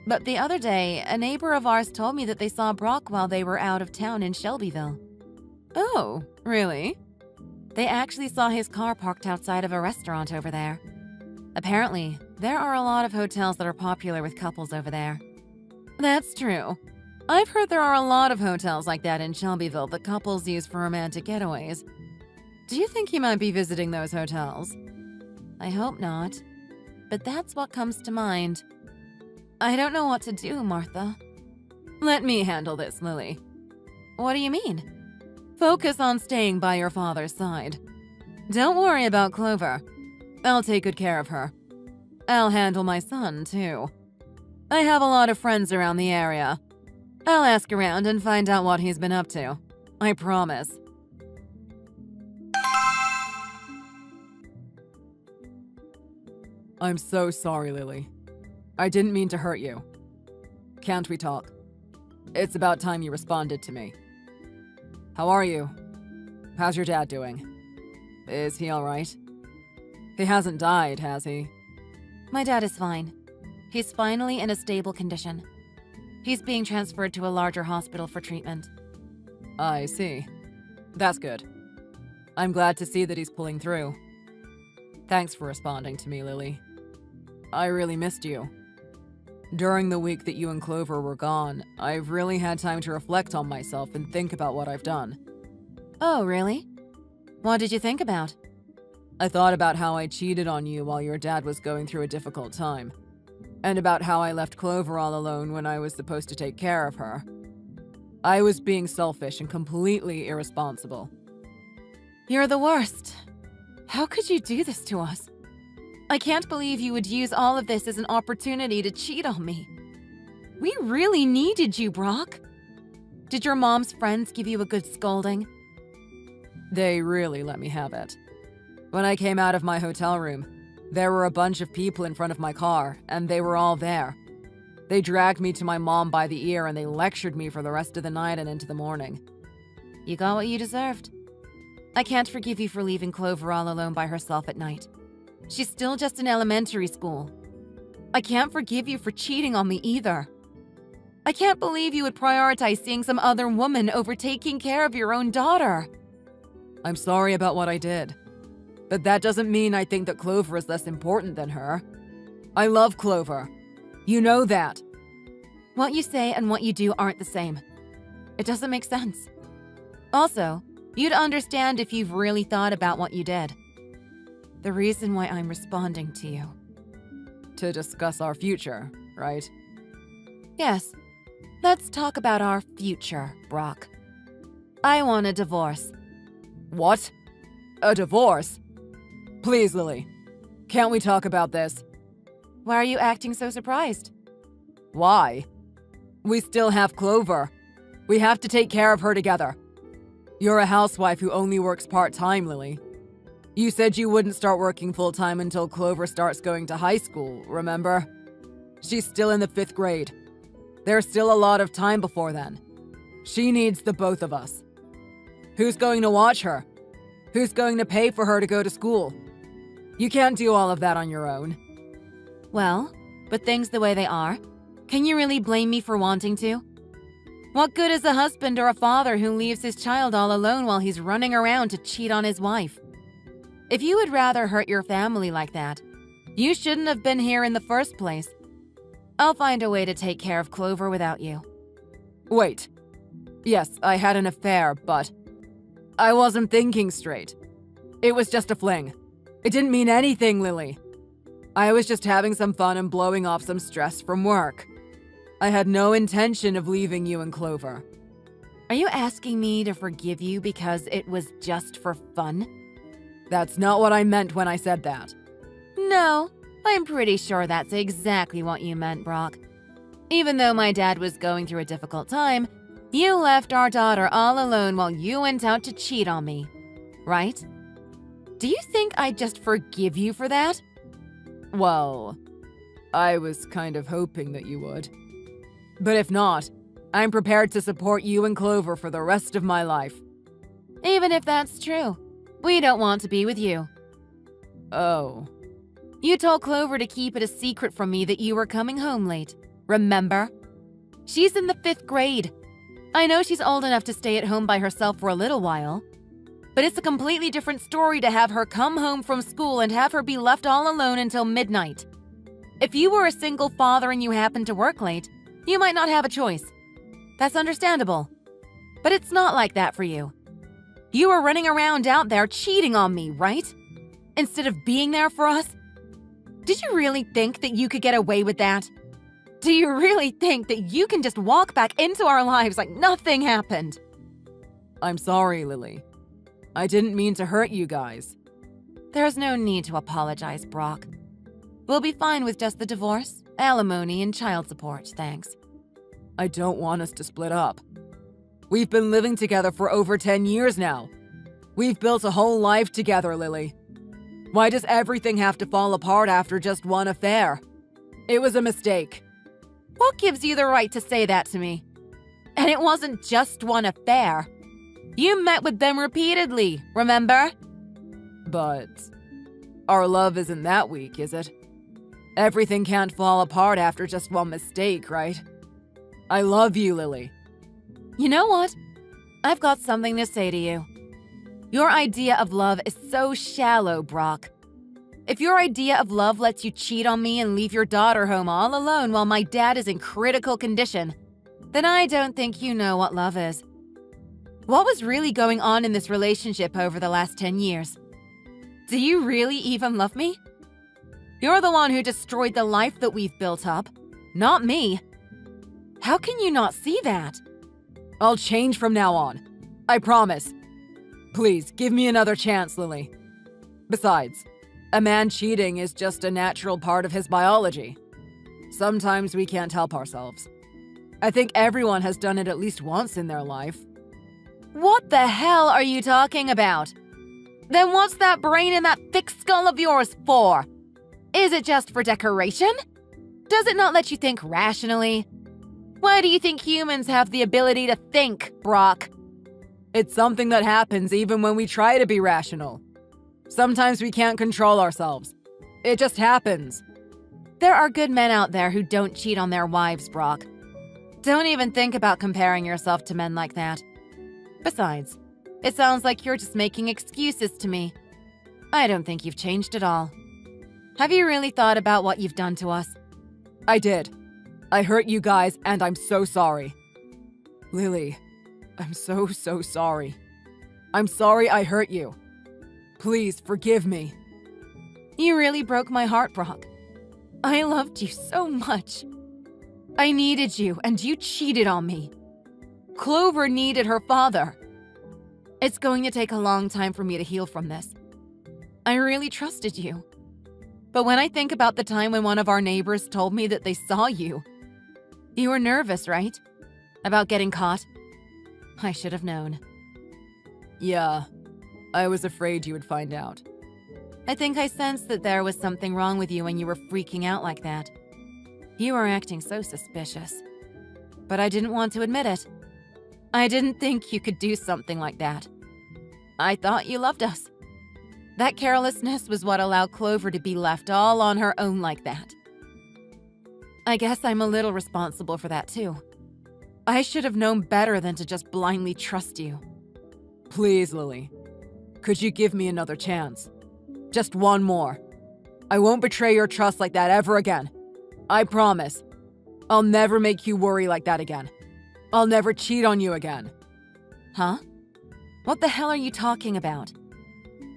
But the other day, a neighbor of ours told me that they saw Brock while they were out of town in Shelbyville. Oh, really? They actually saw his car parked outside of a restaurant over there. Apparently, there are a lot of hotels that are popular with couples over there. That's true. I've heard there are a lot of hotels like that in Shelbyville that couples use for romantic getaways. Do you think he might be visiting those hotels? I hope not. But that's what comes to mind. I don't know what to do, Martha. Let me handle this, Lily. What do you mean? Focus on staying by your father's side. Don't worry about Clover. I'll take good care of her. I'll handle my son, too. I have a lot of friends around the area. I'll ask around and find out what he's been up to. I promise. I'm so sorry, Lily. I didn't mean to hurt you. Can't we talk? It's about time you responded to me. How are you? How's your dad doing? Is he all right? He hasn't died, has he? My dad is fine. He's finally in a stable condition. He's being transferred to a larger hospital for treatment. I see. That's good. I'm glad to see that he's pulling through. Thanks for responding to me, Lily. I really missed you. During the week that you and Clover were gone, I've really had time to reflect on myself and think about what I've done. Oh, really? What did you think about? I thought about how I cheated on you while your dad was going through a difficult time, and about how I left Clover all alone when I was supposed to take care of her. I was being selfish and completely irresponsible. You're the worst. How could you do this to us? I can't believe you would use all of this as an opportunity to cheat on me. We really needed you, Brock. Did your mom's friends give you a good scolding? They really let me have it. When I came out of my hotel room, there were a bunch of people in front of my car, and they were all there. They dragged me to my mom by the ear and they lectured me for the rest of the night and into the morning. You got what you deserved. I can't forgive you for leaving Clover all alone by herself at night. She's still just in elementary school. I can't forgive you for cheating on me either. I can't believe you would prioritize seeing some other woman over taking care of your own daughter. I'm sorry about what I did, but that doesn't mean I think that Clover is less important than her. I love Clover. You know that. What you say and what you do aren't the same. It doesn't make sense. Also, you'd understand if you've really thought about what you did. The reason why I'm responding to you. To discuss our future, right? Yes. Let's talk about our future, Brock. I want a divorce. What? A divorce? Please, Lily. Can't we talk about this? Why are you acting so surprised? Why? We still have Clover. We have to take care of her together. You're a housewife who only works part-time, Lily. You said you wouldn't start working full-time until Clover starts going to high school, remember? She's still in the 5th grade. There's still a lot of time before then. She needs the both of us. Who's going to watch her? Who's going to pay for her to go to school? You can't do all of that on your own. Well, but things the way they are, can you really blame me for wanting to? What good is a husband or a father who leaves his child all alone while he's running around to cheat on his wife? If you would rather hurt your family like that, you shouldn't have been here in the first place. I'll find a way to take care of Clover without you. Wait. Yes, I had an affair, but I wasn't thinking straight. It was just a fling. It didn't mean anything, Lily. I was just having some fun and blowing off some stress from work. I had no intention of leaving you and Clover. Are you asking me to forgive you because it was just for fun? That's not what I meant when I said that. No, I'm pretty sure that's exactly what you meant, Brock. Even though my dad was going through a difficult time, you left our daughter all alone while you went out to cheat on me, right? Do you think I'd just forgive you for that? Well, I was kind of hoping that you would. But if not, I'm prepared to support you and Clover for the rest of my life. Even if that's true, we don't want to be with you. Oh. You told Clover to keep it a secret from me that you were coming home late, remember? She's in the 5th grade. I know she's old enough to stay at home by herself for a little while, but it's a completely different story to have her come home from school and have her be left all alone until midnight. If you were a single father and you happened to work late, you might not have a choice. That's understandable. But it's not like that for you. You were running around out there cheating on me, right? Instead of being there for us? Did you really think that you could get away with that? Do you really think that you can just walk back into our lives like nothing happened? I'm sorry, Lily. I didn't mean to hurt you guys. There's no need to apologize, Brock. We'll be fine with just the divorce, alimony, and child support, thanks. I don't want us to split up. We've been living together for over 10 years now. We've built a whole life together, Lily. Why does everything have to fall apart after just one affair? It was a mistake. What gives you the right to say that to me? And it wasn't just one affair. You met with them repeatedly, remember? But our love isn't that weak, is it? Everything can't fall apart after just one mistake, right? I love you, Lily. You know what? I've got something to say to you. Your idea of love is so shallow, Brock. If your idea of love lets you cheat on me and leave your daughter home all alone while my dad is in critical condition, then I don't think you know what love is. What was really going on in this relationship over the last 10 years? Do you really even love me? You're the one who destroyed the life that we've built up, not me. How can you not see that? I'll change from now on. I promise. Please, give me another chance, Lily. Besides, a man cheating is just a natural part of his biology. Sometimes we can't help ourselves. I think everyone has done it at least once in their life. What the hell are you talking about? Then what's that brain in that thick skull of yours for? Is it just for decoration? Does it not let you think rationally? Why do you think humans have the ability to think, Brock? It's something that happens even when we try to be rational. Sometimes we can't control ourselves. It just happens. There are good men out there who don't cheat on their wives, Brock. Don't even think about comparing yourself to men like that. Besides, it sounds like you're just making excuses to me. I don't think you've changed at all. Have you really thought about what you've done to us? I did. I hurt you guys, and I'm so sorry. Lily, I'm so sorry. I'm sorry I hurt you. Please forgive me. You really broke my heart, Brock. I loved you so much. I needed you, and you cheated on me. Clover needed her father. It's going to take a long time for me to heal from this. I really trusted you. But when I think about the time when one of our neighbors told me that they saw you, you were nervous, right? About getting caught? I should have known. Yeah, I was afraid you would find out. I think I sensed that there was something wrong with you when you were freaking out like that. You were acting so suspicious. But I didn't want to admit it. I didn't think you could do something like that. I thought you loved us. That carelessness was what allowed Clover to be left all on her own like that. I guess I'm a little responsible for that too. I should have known better than to just blindly trust you. Please, Lily. Could you give me another chance? Just one more. I won't betray your trust like that ever again. I promise. I'll never make you worry like that again. I'll never cheat on you again. Huh? What the hell are you talking about?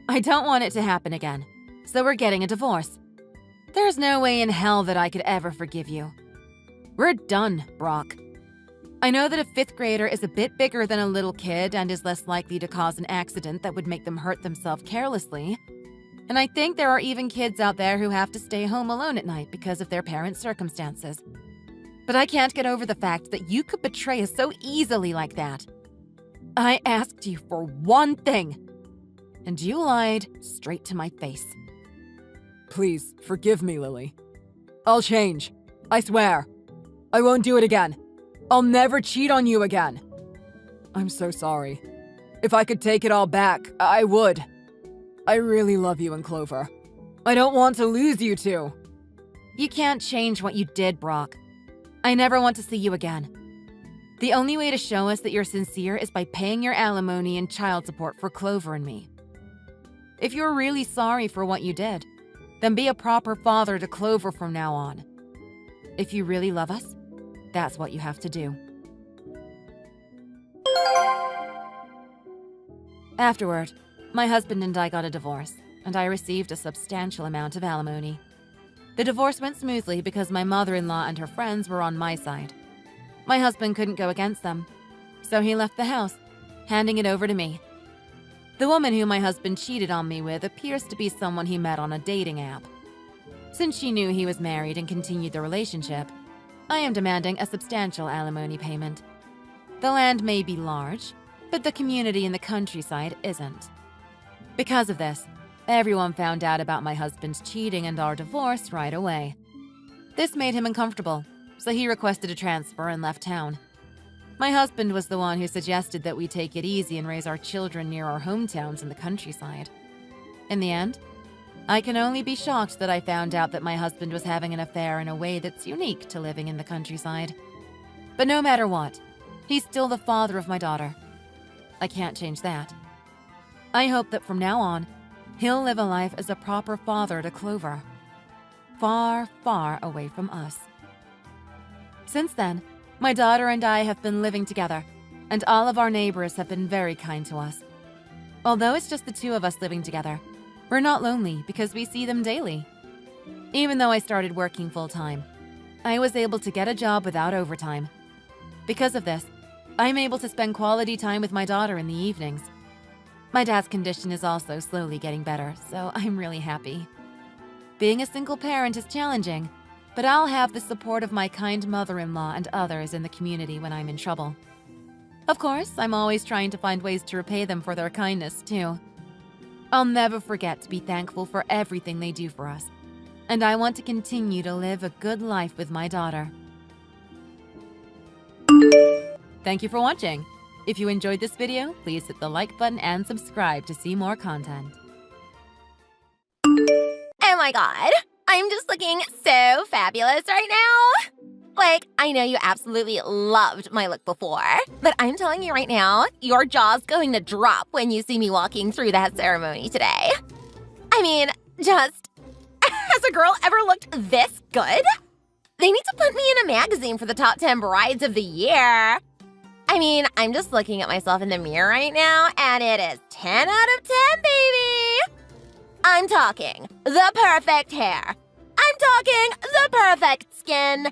I don't want it to happen again, so we're getting a divorce. There's no way in hell that I could ever forgive you. We're done, Brock. I know that a 5th grader is a bit bigger than a little kid and is less likely to cause an accident that would make them hurt themselves carelessly. And I think there are even kids out there who have to stay home alone at night because of their parents' circumstances. But I can't get over the fact that you could betray us so easily like that. I asked you for one thing, and you lied straight to my face. Please, forgive me, Lily. I'll change. I swear. I won't do it again. I'll never cheat on you again. I'm so sorry. If I could take it all back, I would. I really love you and Clover. I don't want to lose you two. You can't change what you did, Brock. I never want to see you again. The only way to show us that you're sincere is by paying your alimony and child support for Clover and me. If you're really sorry for what you did, then be a proper father to Clover from now on. If you really love us, that's what you have to do. Afterward, my husband and I got a divorce, and I received a substantial amount of alimony. The divorce went smoothly because my mother-in-law and her friends were on my side. My husband couldn't go against them, so he left the house, handing it over to me. The woman who my husband cheated on me with appears to be someone he met on a dating app. Since she knew he was married and continued the relationship, I am demanding a substantial alimony payment. The land may be large, but the community in the countryside isn't. Because of this, everyone found out about my husband's cheating and our divorce right away. This made him uncomfortable, so he requested a transfer and left town. My husband was the one who suggested that we take it easy and raise our children near our hometowns in the countryside. In the end, I can only be shocked that I found out that my husband was having an affair in a way that's unique to living in the countryside. But no matter what, he's still the father of my daughter. I can't change that. I hope that from now on, he'll live a life as a proper father to Clover. Far, far away from us. Since then, my daughter and I have been living together, and all of our neighbors have been very kind to us. Although it's just the two of us living together, we're not lonely because we see them daily. Even though I started working full-time, I was able to get a job without overtime. Because of this, I'm able to spend quality time with my daughter in the evenings. My dad's condition is also slowly getting better, so I'm really happy. Being a single parent is challenging, but I'll have the support of my kind mother-in-law and others in the community when I'm in trouble. Of course, I'm always trying to find ways to repay them for their kindness, too. I'll never forget to be thankful for everything they do for us, and I want to continue to live a good life with my daughter. Thank you for watching. If you enjoyed this video, please hit the like button and subscribe to see more content. Oh my god, I'm just looking so fabulous right now. Like, I know you absolutely loved my look before, but I'm telling you right now, your jaw's going to drop when you see me walking through that ceremony today. I mean, just, has a girl ever looked this good? They need to put me in a magazine for the top 10 brides of the year. I mean, I'm just looking at myself in the mirror right now, and it is 10 out of 10, baby! I'm talking the perfect hair. I'm talking the perfect skin.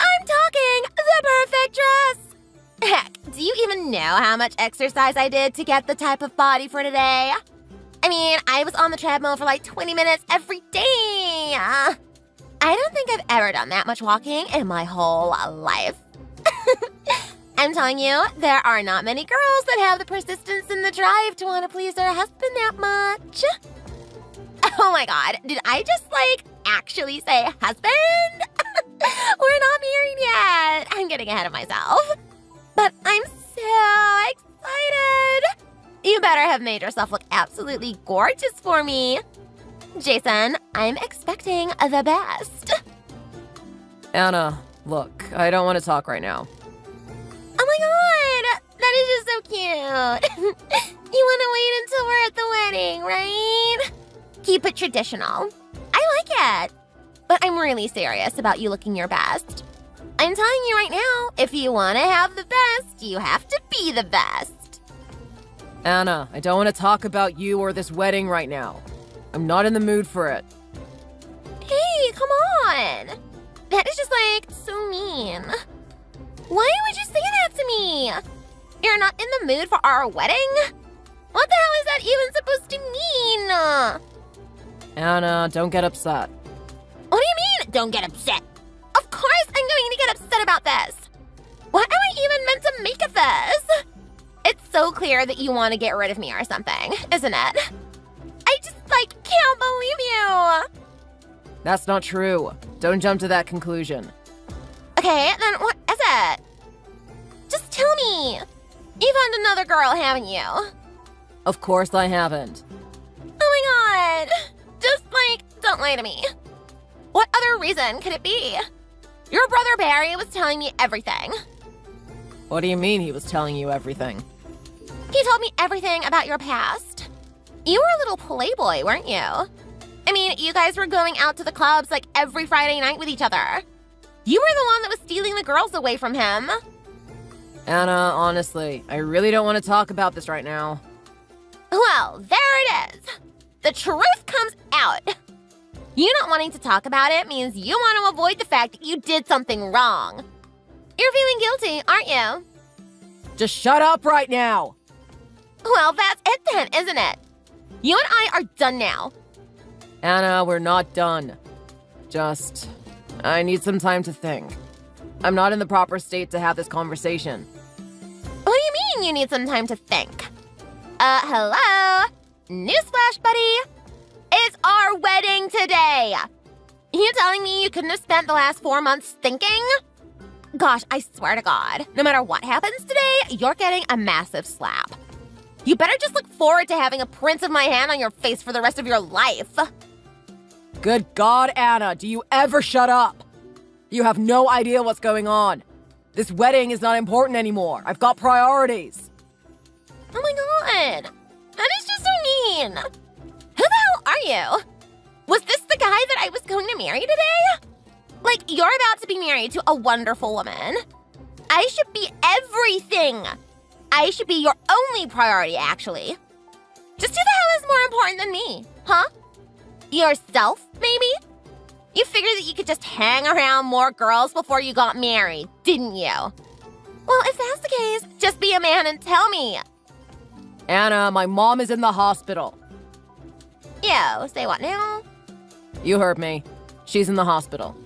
I'm talking the perfect dress. Heck, do you even know how much exercise I did to get the type of body for today? I mean, I was on the treadmill for like 20 minutes every day. I don't think I've ever done that much walking in my whole life. I'm telling you, there are not many girls that have the persistence and the drive to want to please their husband that much. Oh my god, did I just, actually say husband? We're not married yet. I'm getting ahead of myself. But I'm so excited. You better have made yourself look absolutely gorgeous for me. Jason, I'm expecting the best. Anna, look, I don't want to talk right now. Oh my god, that is just so cute. You want to wait until we're at the wedding, right? Keep it traditional. I like it. But I'm really serious about you looking your best. I'm telling you right now, if you want to have the best, you have to be the best. Anna, I don't want to talk about you or this wedding right now. I'm not in the mood for it. Hey, come on. That is just like so mean. Why would you say that to me? You're not in the mood for our wedding? What the hell is that even supposed to mean? Anna, don't get upset. What do you mean, don't get upset? Of course I'm going to get upset about this. What am I even meant to make of this? It's so clear that you want to get rid of me or something, isn't it? I just, can't believe you. That's not true. Don't jump to that conclusion. Okay, then what is it? Just tell me. You found another girl, haven't you? Of course I haven't. Oh my god. Just, don't lie to me. What other reason could it be? Your brother Barry was telling me everything. What do you mean he was telling you everything? He told me everything about your past. You were a little playboy, weren't you? I mean, you guys were going out to the clubs every Friday night with each other. You were the one that was stealing the girls away from him. Anna, honestly, I really don't want to talk about this right now. Well, there it is. The truth comes out. You not wanting to talk about it means you want to avoid the fact that you did something wrong. You're feeling guilty, aren't you? Just shut up right now! Well, that's it then, isn't it? You and I are done now. Anna, we're not done. I need some time to think. I'm not in the proper state to have this conversation. What do you mean you need some time to think? Hello? Newsflash, buddy. It's our wedding today. You telling me you couldn't have spent the last 4 months thinking? Gosh, I swear to God, no matter what happens today, you're getting a massive slap. You better just look forward to having a print of my hand on your face for the rest of your life. Good God, Anna, do you ever shut up? You have no idea what's going on. This wedding is not important anymore. I've got priorities. Oh my God, that is just so mean. Who the hell are you? Was this the guy that I was going to marry today? You're about to be married to a wonderful woman. I should be everything. I should be your only priority, actually. Just who the hell is more important than me, huh? Yourself, maybe? You figured that you could just hang around more girls before you got married, didn't you? Well, if that's the case, just be a man and tell me. Anna, my mom is in the hospital. Yo, say what now? You heard me. She's in the hospital.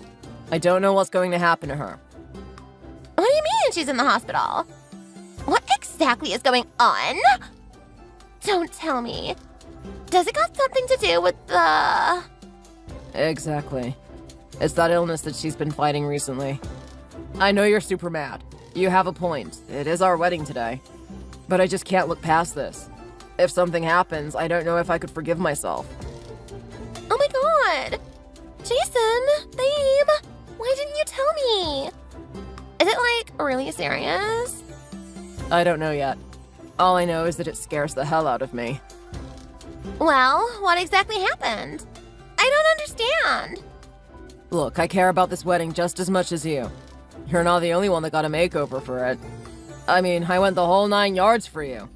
I don't know what's going to happen to her. What do you mean she's in the hospital? What exactly is going on? Don't tell me. Does it got something to do with the... Exactly. It's that illness that she's been fighting recently. I know you're super mad. You have a point. It is our wedding today. But I just can't look past this. If something happens, I don't know if I could forgive myself. Oh my God. Jason, babe, why didn't you tell me? Is it really serious? I don't know yet. All I know is that it scares the hell out of me. Well, what exactly happened? I don't understand. Look, I care about this wedding just as much as you. You're not the only one that got a makeover for it. I mean, I went the whole 9 yards for you.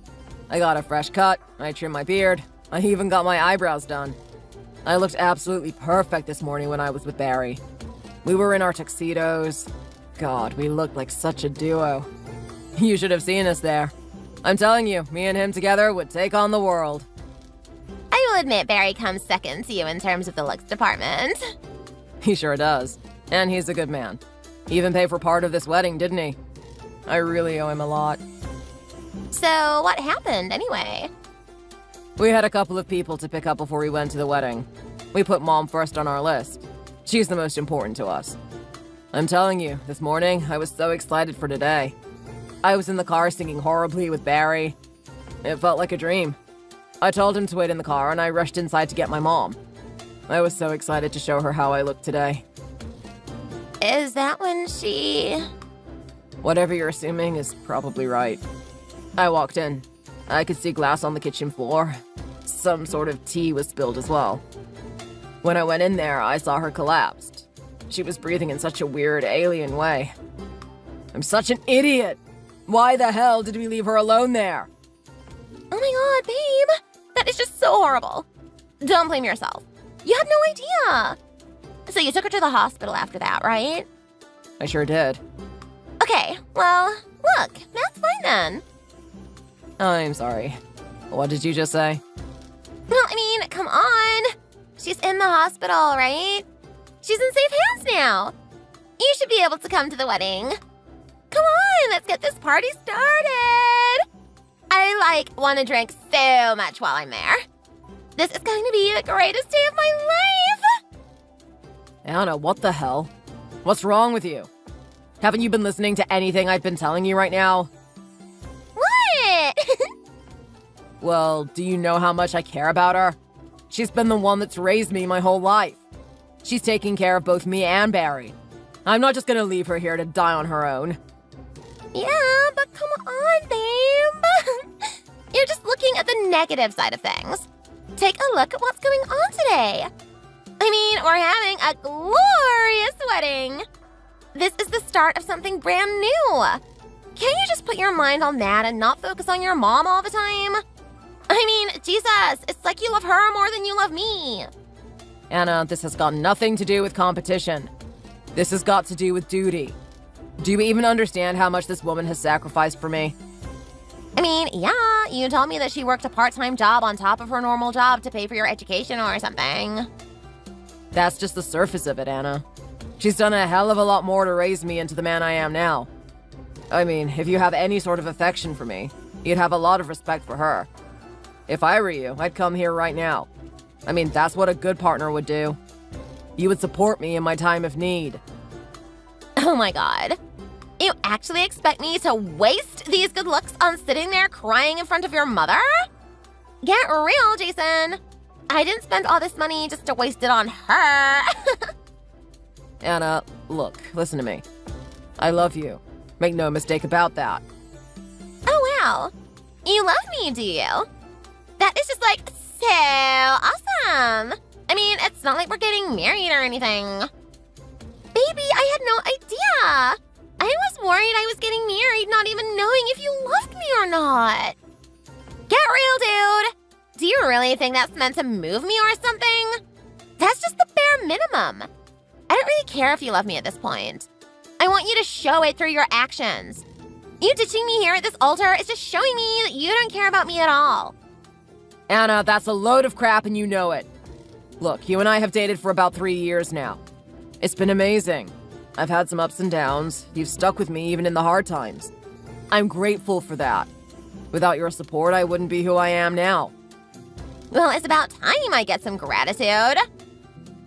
I got a fresh cut, I trimmed my beard, I even got my eyebrows done. I looked absolutely perfect this morning when I was with Barry. We were in our tuxedos. God, we looked like such a duo. You should have seen us there. I'm telling you, me and him together would take on the world. I will admit Barry comes second to you in terms of the looks department. He sure does. And he's a good man. He even paid for part of this wedding, didn't he? I really owe him a lot. So, what happened anyway? We had a couple of people to pick up before we went to the wedding. We put Mom first on our list. She's the most important to us. I'm telling you, this morning, I was so excited for today. I was in the car singing horribly with Barry. It felt like a dream. I told him to wait in the car, and I rushed inside to get my mom. I was so excited to show her how I look today. Is that when she... Whatever you're assuming is probably right. I walked in. I could see glass on the kitchen floor. Some sort of tea was spilled as well. When I went in there, I saw her collapsed. She was breathing in such a weird, alien way. I'm such an idiot! Why the hell did we leave her alone there? Oh my god, babe! That is just so horrible. Don't blame yourself. You had no idea. So you took her to the hospital after that, right? I sure did. Okay, well, look, that's fine then. I'm sorry. What did you just say? Well, I mean, come on. She's in the hospital, right? She's in safe hands now. You should be able to come to the wedding. Come on, let's get this party started. I, want to drink so much while I'm there. This is going to be the greatest day of my life. Anna, what the hell? What's wrong with you? Haven't you been listening to anything I've been telling you right now? What? Well, do you know how much I care about her? She's been the one that's raised me my whole life. She's taking care of both me and Barry. I'm not just gonna leave her here to die on her own. Yeah, but come on, babe. You're just looking at the negative side of things. Take a look at what's going on today. I mean, we're having a glorious wedding. This is the start of something brand new. Can't you just put your mind on that and not focus on your mom all the time? I mean, Jesus, it's like you love her more than you love me. Anna, this has got nothing to do with competition. This has got to do with duty. Do you even understand how much this woman has sacrificed for me? I mean, yeah, you told me that she worked a part-time job on top of her normal job to pay for your education or something. That's just the surface of it, Anna. She's done a hell of a lot more to raise me into the man I am now. I mean, if you have any sort of affection for me, you'd have a lot of respect for her. If I were you, I'd come here right now. I mean, that's what a good partner would do. You would support me in my time of need. Oh my god. You actually expect me to waste these good looks on sitting there crying in front of your mother? Get real, Jason. I didn't spend all this money just to waste it on her. Anna, look, listen to me. I love you. Make no mistake about that. Oh wow. You love me, do you? That is just so awesome. I mean, it's not like we're getting married or anything. Baby, I had no idea. I was worried I was getting married not even knowing if you loved me or not. Get real, dude. Do you really think that's meant to move me or something? That's just the bare minimum. I don't really care if you love me at this point. I want you to show it through your actions. You ditching me here at this altar is just showing me that you don't care about me at all. Anna, that's a load of crap and you know it. Look, you and I have dated for about 3 years now. It's been amazing. I've had some ups and downs. You've stuck with me even in the hard times. I'm grateful for that. Without your support, I wouldn't be who I am now. Well, it's about time I get some gratitude.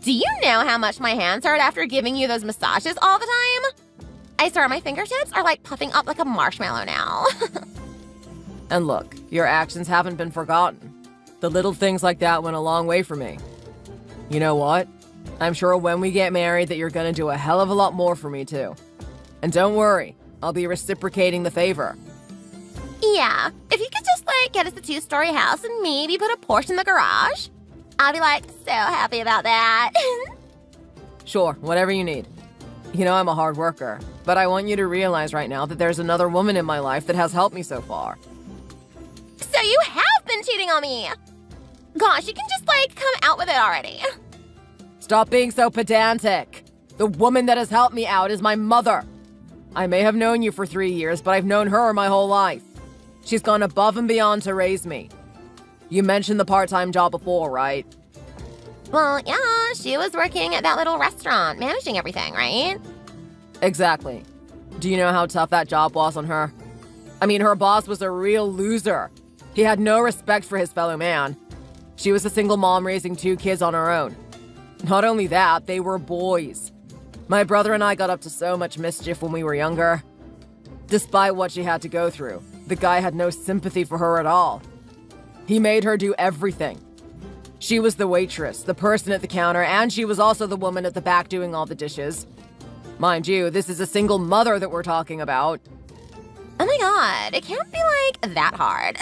Do you know how much my hands hurt after giving you those massages all the time? I swear my fingertips are puffing up like a marshmallow now. And look, your actions haven't been forgotten. The little things like that went a long way for me. You know what? I'm sure when we get married that you're gonna do a hell of a lot more for me too. And don't worry, I'll be reciprocating the favor. Yeah, if you could just get us a 2-story house and maybe put a Porsche in the garage, I'll be so happy about that. Sure, whatever you need. You know I'm a hard worker, but I want you to realize right now that there's another woman in my life that has helped me so far. So you have been cheating on me. Gosh, you can just come out with it already. Stop being so pedantic. The woman that has helped me out is my mother. I may have known you for 3 years, but I've known her my whole life. She's gone above and beyond to raise me. You mentioned the part-time job before, right? Well, yeah, she was working at that little restaurant, managing everything, right? Exactly. Do you know how tough that job was on her? I mean, her boss was a real loser. He had no respect for his fellow man. She was a single mom raising 2 kids on her own. Not only that, they were boys. My brother and I got up to so much mischief when we were younger. Despite what she had to go through, the guy had no sympathy for her at all. He made her do everything. She was the waitress, the person at the counter, and she was also the woman at the back doing all the dishes. Mind you, this is a single mother that we're talking about. Oh my god, it can't be like that hard.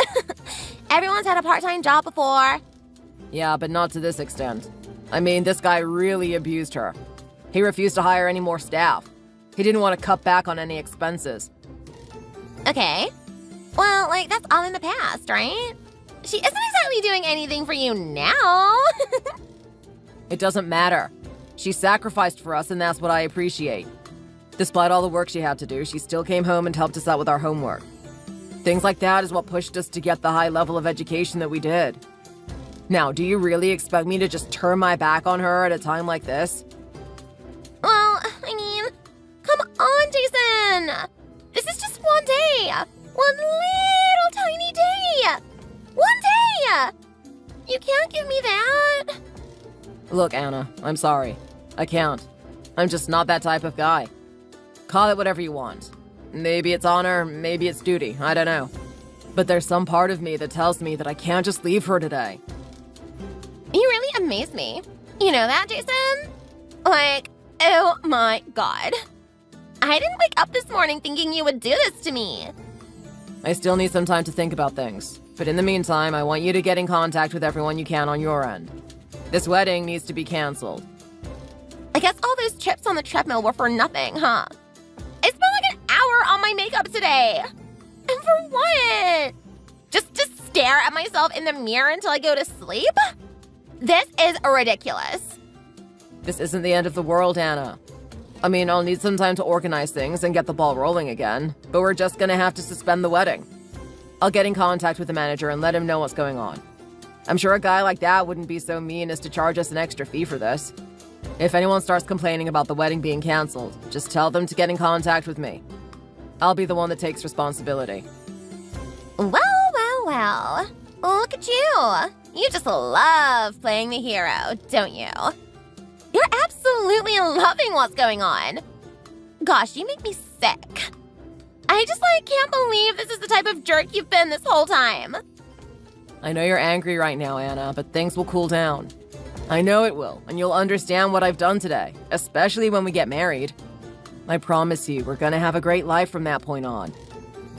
Everyone's had a part-time job before. Yeah, but not to this extent. I mean, this guy really abused her. He refused to hire any more staff. He didn't want to cut back on any expenses. Okay. Well, like, that's all in the past, right? She isn't exactly doing anything for you now. It doesn't matter. She sacrificed for us, and that's what I appreciate. Despite all the work she had to do, she still came home and helped us out with our homework. Things like that is what pushed us to get the high level of education that we did. Now, do you really expect me to just turn my back on her at a time like this? Well, I mean, come on, Jason. This is just one day. One little tiny day. One day. You can't give me that. Look, Anna, I'm sorry. I can't. I'm just not that type of guy. Call it whatever you want. Maybe it's honor, maybe it's duty, I don't know. But there's some part of me that tells me that I can't just leave her today. You really amaze me. You know that, Jason? Like, oh my god. I didn't wake up this morning thinking you would do this to me. I still need some time to think about things. But in the meantime, I want you to get in contact with everyone you can on your end. This wedding needs to be canceled. I guess all those trips on the treadmill were for nothing, huh? I spent like an hour on my makeup today. And for what? Just to stare at myself in the mirror until I go to sleep? This is ridiculous. This isn't the end of the world, Anna. I mean, I'll need some time to organize things and get the ball rolling again, but we're just gonna have to suspend the wedding. I'll get in contact with the manager and let him know what's going on. I'm sure a guy like that wouldn't be so mean as to charge us an extra fee for this. If anyone starts complaining about the wedding being canceled, just tell them to get in contact with me. I'll be the one that takes responsibility. Well. Look at you. You just love playing the hero, don't you? You're absolutely loving what's going on. Gosh, you make me sick. I just can't believe this is the type of jerk you've been this whole time. I know you're angry right now, Anna, but things will cool down. I know it will, and you'll understand what I've done today, especially when we get married. I promise you, we're gonna have a great life from that point on.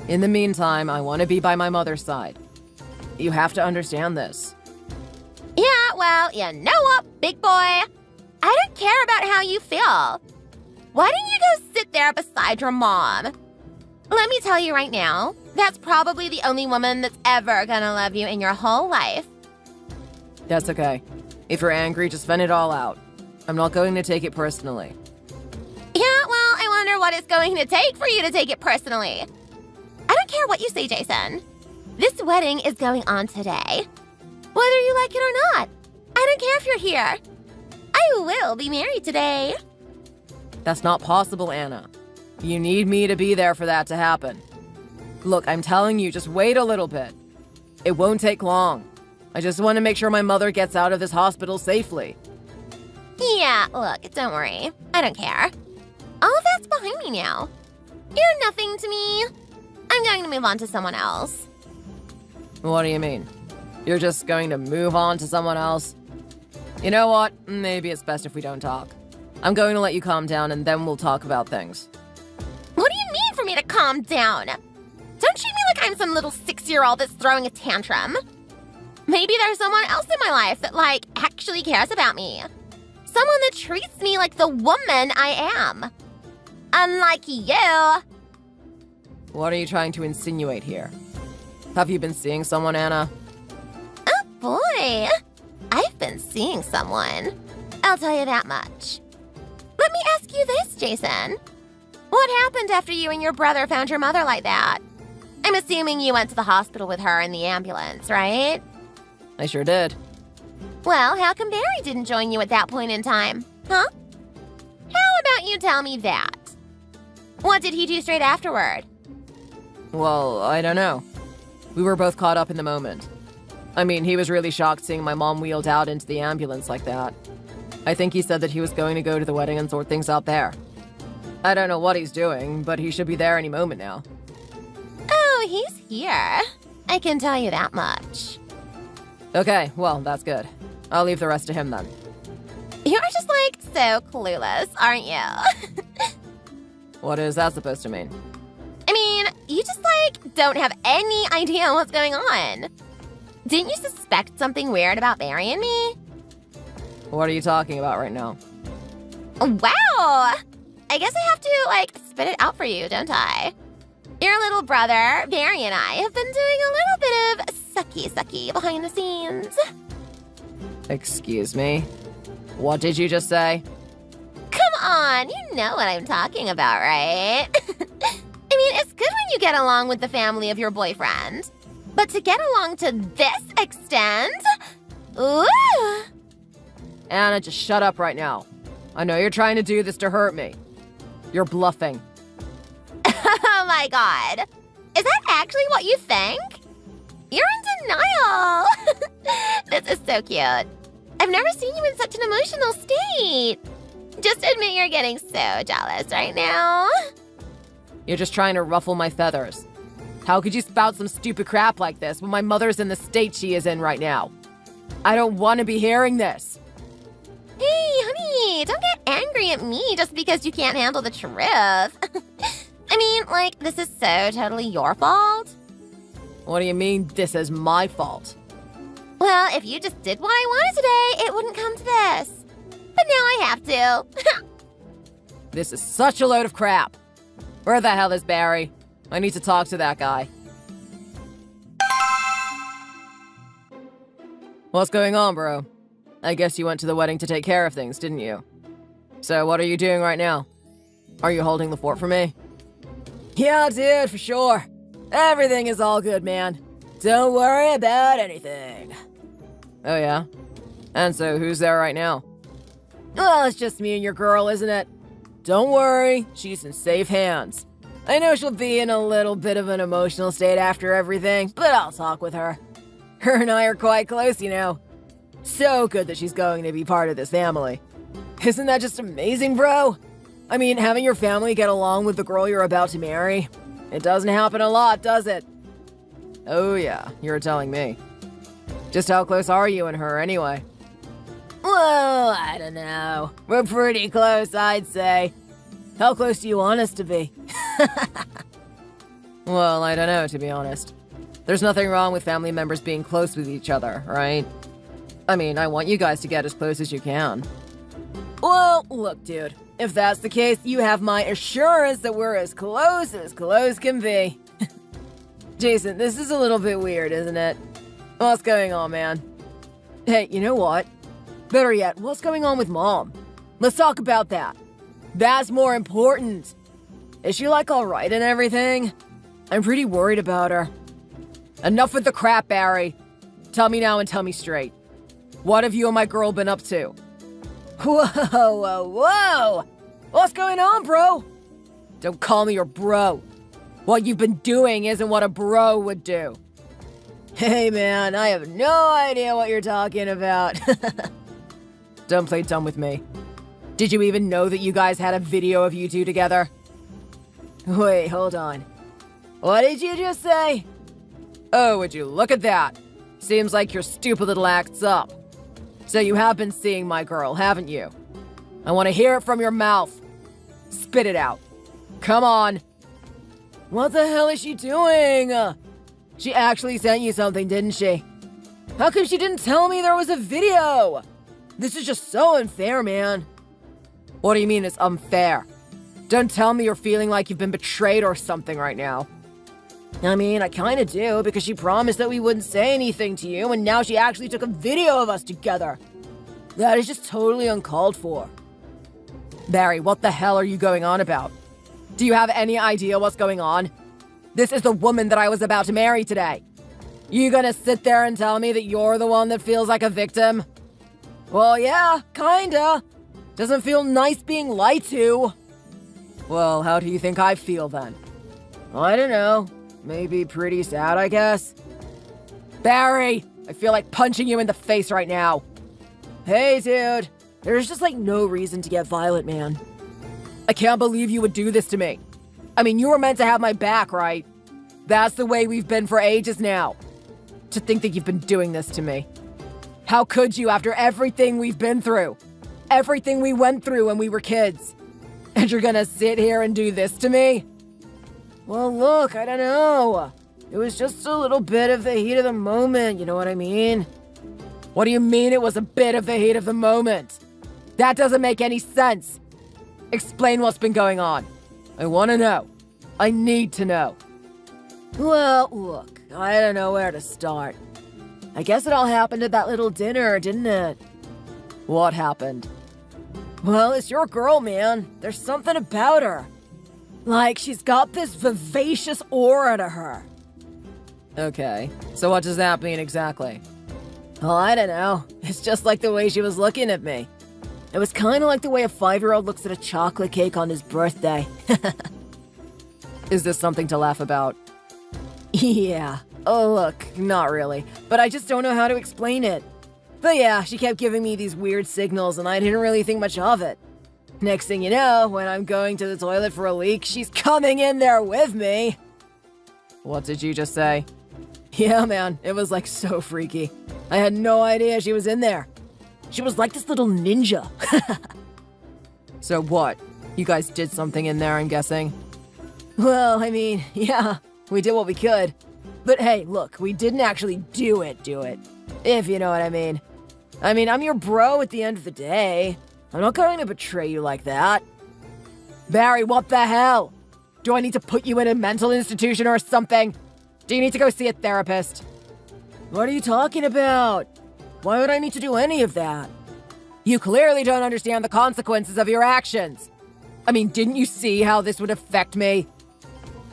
In the meantime, I want to be by my mother's side. You have to understand this. Yeah, well, you know what, big boy? I don't care about how you feel. Why don't you go sit there beside your mom? Let me tell you right now, that's probably the only woman that's ever gonna love you in your whole life. That's okay. If you're angry, just vent it all out. I'm not going to take it personally. Yeah, well, I wonder what it's going to take for you to take it personally. I don't care what you say, Jason. This wedding is going on today. Whether you like it or not. I don't care if you're here. I will be married today. That's not possible, Anna. You need me to be there for that to happen. Look, I'm telling you, just wait a little bit. It won't take long. I just want to make sure my mother gets out of this hospital safely. Yeah, look, don't worry. I don't care. All of that's behind me now. You're nothing to me. I'm going to move on to someone else. What do you mean? You're just going to move on to someone else? You know what? Maybe it's best if we don't talk. I'm going to let you calm down and then we'll talk about things. What do you mean for me to calm down? Don't treat me like I'm some little 6-year-old that's throwing a tantrum. Maybe there's someone else in my life that, actually cares about me. Someone that treats me like the woman I am. Unlike you. What are you trying to insinuate here? Have you been seeing someone, Anna? Oh boy. I've been seeing someone. I'll tell you that much. Let me ask you this, Jason. What happened after you and your brother found your mother like that? I'm assuming you went to the hospital with her in the ambulance, right? I sure did. Well, how come Barry didn't join you at that point in time? Huh? How about you tell me that? What did he do straight afterward? Well, I don't know. We were both caught up in the moment. I mean, he was really shocked seeing my mom wheeled out into the ambulance like that. I think he said that he was going to go to the wedding and sort things out there. I don't know what he's doing, but he should be there any moment now. Oh, he's here. I can tell you that much. Okay, well, that's good. I'll leave the rest to him then. You're just like so clueless, aren't you? What is that supposed to mean? I mean, you just like don't have any idea what's going on. Didn't you suspect something weird about Barry and me? What are you talking about right now? Wow! I guess I have to, like, spit it out for you, don't I? Your little brother, Barry, and I have been doing a little bit of sucky behind the scenes. Excuse me? What did you just say? Come on, you know what I'm talking about, right? I mean, it's good when you get along with the family of your boyfriend. But to get along to this extent? Ooh! Anna, just shut up right now. I know you're trying to do this to hurt me. You're bluffing. Oh my god. Is that actually what you think? You're in denial. This is so cute. I've never seen you in such an emotional state. Just admit you're getting so jealous right now. You're just trying to ruffle my feathers. How could you spout some stupid crap like this when my mother's in the state she is in right now? I don't want to be hearing this. Hey, honey, don't get angry at me just because you can't handle the truth. I mean, like, this is so totally your fault. What do you mean this is my fault? Well, if you just did what I wanted today, it wouldn't come to this. But now I have to. This is such a load of crap. Where the hell is Barry? I need to talk to that guy. What's going on, bro? I guess you went to the wedding to take care of things, didn't you? So what are you doing right now? Are you holding the fort for me? Yeah, dude, for sure. Everything is all good, man. Don't worry about anything. Oh, yeah? And so who's there right now? Well, it's just me and your girl, isn't it? Don't worry, she's in safe hands. I know she'll be in a little bit of an emotional state after everything, but I'll talk with her. Her and I are quite close, you know. So good that she's going to be part of this family. Isn't that just amazing, bro? I mean, having your family get along with the girl you're about to marry, it doesn't happen a lot, does it? Oh yeah, you're telling me. Just how close are you and her, anyway? Well, I don't know. We're pretty close, I'd say. How close do you want us to be? Well, I don't know, to be honest. There's nothing wrong with family members being close with each other, right? I mean, I want you guys to get as close as you can. Well, look, dude. If that's the case, you have my assurance that we're as close can be. Jason, this is a little bit weird, isn't it? What's going on, man? Hey, you know what? Better yet, what's going on with Mom? Let's talk about that. That's more important. Is she, like, alright and everything? I'm pretty worried about her. Enough with the crap, Barry. Tell me now and tell me straight. What have you and my girl been up to? Whoa! What's going on, bro? Don't call me your bro. What you've been doing isn't what a bro would do. Hey, man, I have no idea what you're talking about. Don't play dumb with me. Did you even know that you guys had a video of you two together? Wait, hold on. What did you just say? Oh, would you look at that? Seems like your stupid little act's up. So you have been seeing my girl, haven't you? I want to hear it from your mouth. Spit it out. Come on. What the hell is she doing? She actually sent you something, didn't she? How come she didn't tell me there was a video? This is just so unfair, man. What do you mean it's unfair? Don't tell me you're feeling like you've been betrayed or something right now. I mean, I kinda do, because she promised that we wouldn't say anything to you, and now she actually took a video of us together. That is just totally uncalled for. Barry, what the hell are you going on about? Do you have any idea what's going on? This is the woman that I was about to marry today. You gonna sit there and tell me that you're the one that feels like a victim? Well, yeah, kinda. Doesn't feel nice being lied to. Well, how do you think I feel then? I don't know. Maybe pretty sad, I guess. Barry, I feel like punching you in the face right now. Hey, dude. There's just like no reason to get violent, man. I can't believe you would do this to me. I mean, you were meant to have my back, right? That's the way we've been for ages now. To think that you've been doing this to me. How could you after everything we've been through? Everything we went through when we were kids. And you're gonna sit here and do this to me? Well, look, I don't know. It was just a little bit of the heat of the moment, you know what I mean? What do you mean it was a bit of the heat of the moment? That doesn't make any sense. Explain what's been going on. I want to know. I need to know. Well, look, I don't know where to start. I guess it all happened at that little dinner, didn't it? What happened? Well, it's your girl, man. There's something about her. Like, she's got this vivacious aura to her. Okay, so what does that mean exactly? Well, I don't know. It's just like the way she was looking at me. It was kind of like the way a 5-year-old looks at a chocolate cake on his birthday. Is this something to laugh about? Yeah. Oh, look, not really. But I just don't know how to explain it. But yeah, she kept giving me these weird signals and I didn't really think much of it. Next thing you know, when I'm going to the toilet for a leak, she's coming in there with me. What did you just say? Yeah, man, it was like so freaky. I had no idea she was in there. She was like this little ninja. So what? You guys did something in there, I'm guessing? Well, I mean, yeah, we did what we could. But hey, look, we didn't actually do it. If you know what I mean. I mean, I'm your bro at the end of the day. I'm not going to betray you like that. Barry, what the hell? Do I need to put you in a mental institution or something? Do you need to go see a therapist? What are you talking about? Why would I need to do any of that? You clearly don't understand the consequences of your actions. I mean, didn't you see how this would affect me?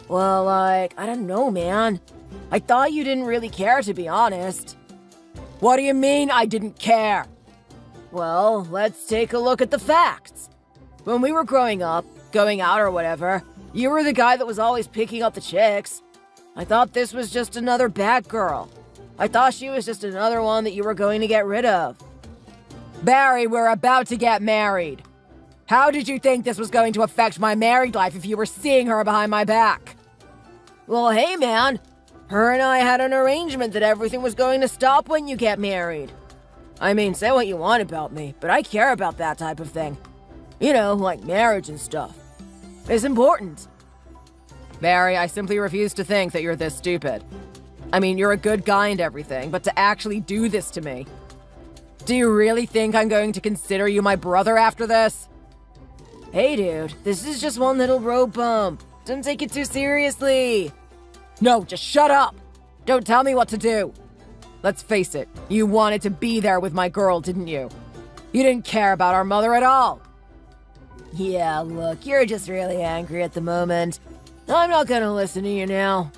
Well, like, I don't know, man. I thought you didn't really care, to be honest. What do you mean I didn't care? Well, let's take a look at the facts. When we were growing up, going out or whatever, you were the guy that was always picking up the chicks. I thought this was just another bad girl. I thought she was just another one that you were going to get rid of. Barry, we're about to get married. How did you think this was going to affect my married life if you were seeing her behind my back? Well, hey, man. Her and I had an arrangement that everything was going to stop when you get married. I mean, say what you want about me, but I care about that type of thing. You know, like marriage and stuff. It's important. Barry, I simply refuse to think that you're this stupid. I mean, you're a good guy and everything, but to actually do this to me. Do you really think I'm going to consider you my brother after this? Hey, dude, this is just one little road bump. Don't take it too seriously. No, just shut up. Don't tell me what to do. Let's face it, you wanted to be there with my girl, didn't you? You didn't care about our mother at all. Yeah, look, you're just really angry at the moment. I'm not gonna listen to you now.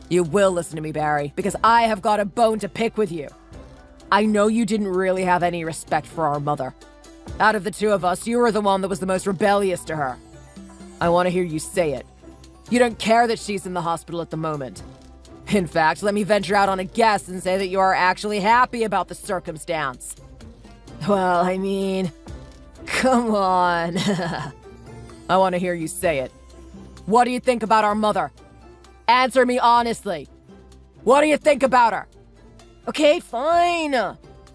You will listen to me, Barry, because I have got a bone to pick with you. I know you didn't really have any respect for our mother. Out of the two of us, you were the one that was the most rebellious to her. I want to hear you say it. You don't care that she's in the hospital at the moment. In fact, let me venture out on a guess and say that you are actually happy about the circumstance. Well, I mean, come on. I want to hear you say it. What do you think about our mother? Answer me honestly. What do you think about her? Okay, fine.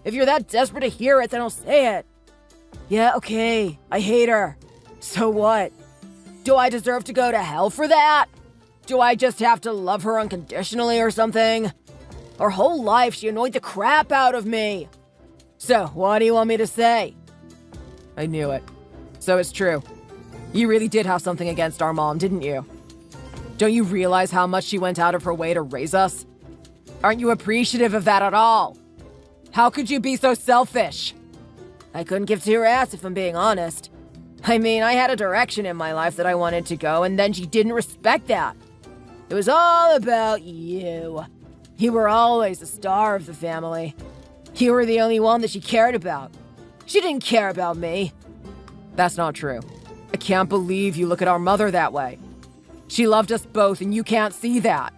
If you're that desperate to hear it, then I'll say it. Yeah, okay. I hate her. So what? Do I deserve to go to hell for that? Do I just have to love her unconditionally or something? Her whole life, she annoyed the crap out of me. So, what do you want me to say? I knew it. So it's true. You really did have something against our mom, didn't you? Don't you realize how much she went out of her way to raise us? Aren't you appreciative of that at all? How could you be so selfish? I couldn't give two rats if I'm being honest. I mean, I had a direction in my life that I wanted to go, and then she didn't respect that. It was all about you. You were always the star of the family. You were the only one that she cared about. She didn't care about me. That's not true. I can't believe you look at our mother that way. She loved us both, and you can't see that.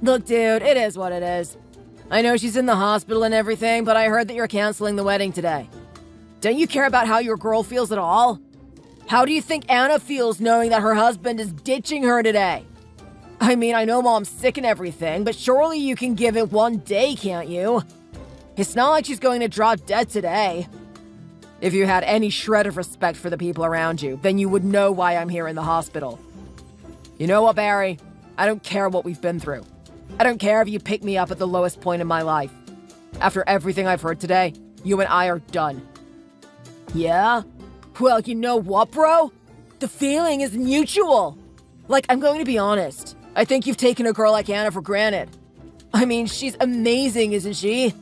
Look, dude, it is what it is. I know she's in the hospital and everything, but I heard that you're canceling the wedding today. Don't you care about how your girl feels at all? How do you think Anna feels knowing that her husband is ditching her today? I mean, I know mom's sick and everything, but surely you can give it one day, can't you? It's not like she's going to drop dead today. If you had any shred of respect for the people around you, then you would know why I'm here in the hospital. You know what, Barry? I don't care what we've been through. I don't care if you pick me up at the lowest point in my life. After everything I've heard today, you and I are done. Yeah? Well, you know what, bro? The feeling is mutual. Like, I'm going to be honest. I think you've taken a girl like Anna for granted. I mean, she's amazing, isn't she?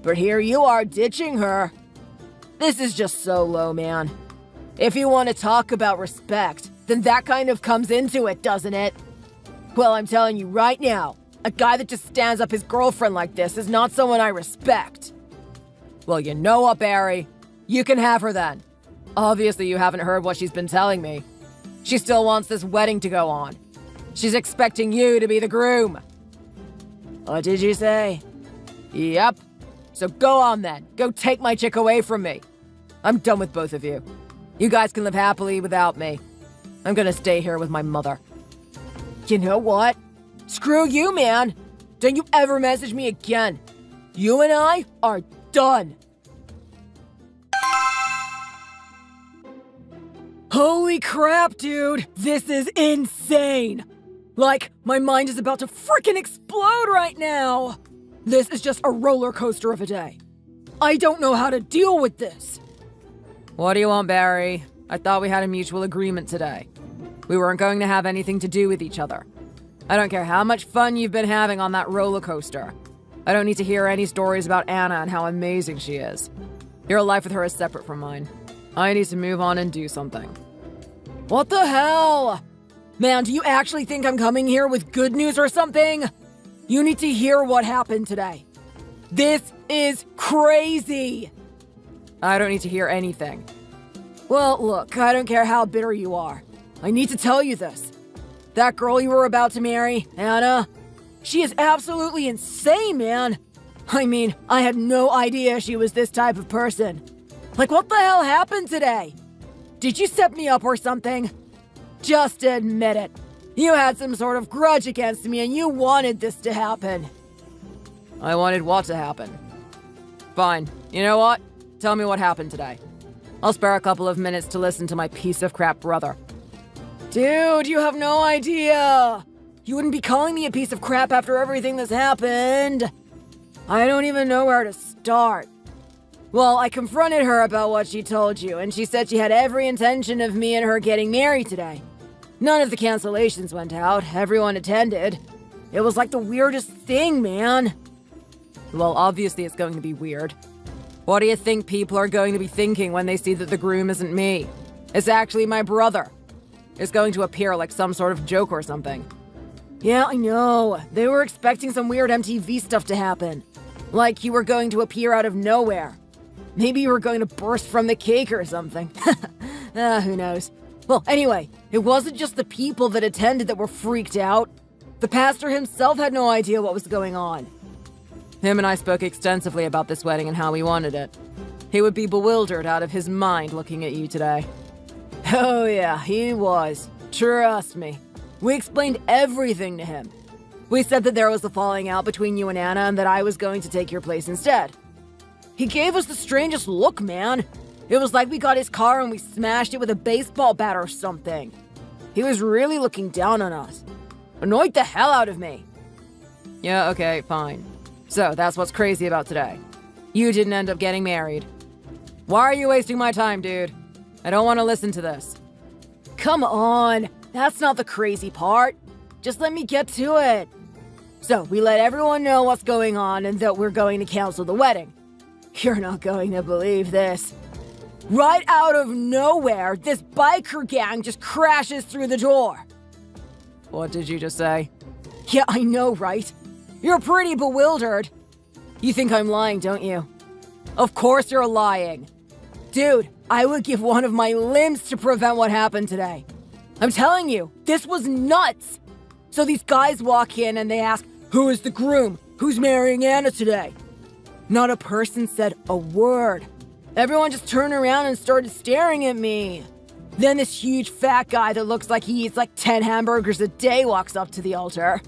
But here you are ditching her. This is just so low, man. If you want to talk about respect, then that kind of comes into it, doesn't it? Well, I'm telling you right now, a guy that just stands up his girlfriend like this is not someone I respect. Well, you know what, Barry? You can have her then. Obviously, you haven't heard what she's been telling me. She still wants this wedding to go on. She's expecting you to be the groom. What did you say? Yep. So go on then. Go take my chick away from me. I'm done with both of you. You guys can live happily without me. I'm gonna stay here with my mother. You know what? Screw you, man. Don't you ever message me again. You and I are done. Holy crap, dude! This is insane! Like, my mind is about to frickin' explode right now! This is just a roller coaster of a day. I don't know how to deal with this. What do you want, Barry? I thought we had a mutual agreement today. We weren't going to have anything to do with each other. I don't care how much fun you've been having on that roller coaster. I don't need to hear any stories about Anna and how amazing she is. Your life with her is separate from mine. I need to move on and do something. What the hell? Man, do you actually think I'm coming here with good news or something? You need to hear what happened today. This is crazy. I don't need to hear anything. Well, look, I don't care how bitter you are. I need to tell you this. That girl you were about to marry, Anna, she is absolutely insane, man. I mean, I had no idea she was this type of person. Like, what the hell happened today? Did you set me up or something? Just admit it. You had some sort of grudge against me and you wanted this to happen. I wanted what to happen? Fine. You know what? Tell me what happened today. I'll spare a couple of minutes to listen to my piece of crap brother. Dude, you have no idea. You wouldn't be calling me a piece of crap after everything that's happened. I don't even know where to start. Well, I confronted her about what she told you, and she said she had every intention of me and her getting married today. None of the cancellations went out. Everyone attended. It was like the weirdest thing, man. Well, obviously it's going to be weird. What do you think people are going to be thinking when they see that the groom isn't me? It's actually my brother. It's going to appear like some sort of joke or something. Yeah, I know. They were expecting some weird MTV stuff to happen. Like you were going to appear out of nowhere. Maybe you were going to burst from the cake or something. Who knows? Well, anyway, it wasn't just the people that attended that were freaked out. The pastor himself had no idea what was going on. Him and I spoke extensively about this wedding and how we wanted it. He would be bewildered out of his mind looking at you today. Oh yeah, he was. Trust me. We explained everything to him. We said that there was a falling out between you and Anna and that I was going to take your place instead. He gave us the strangest look, man. It was like we got his car and we smashed it with a baseball bat or something. He was really looking down on us. Annoyed the hell out of me. Yeah, okay, fine. So, that's what's crazy about today. You didn't end up getting married. Why are you wasting my time, dude? I don't want to listen to this. Come on, that's not the crazy part. Just let me get to it. So, we let everyone know what's going on and that we're going to cancel the wedding. You're not going to believe this. Right out of nowhere, this biker gang just crashes through the door. What did you just say? Yeah, I know, right? You're pretty bewildered. You think I'm lying, don't you? Of course you're lying. Dude, I would give one of my limbs to prevent what happened today. I'm telling you, this was nuts. So these guys walk in and they ask, who is the groom? Who's marrying Anna today? Not a person said a word. Everyone just turned around and started staring at me. Then this huge fat guy that looks like he eats like 10 hamburgers a day walks up to the altar.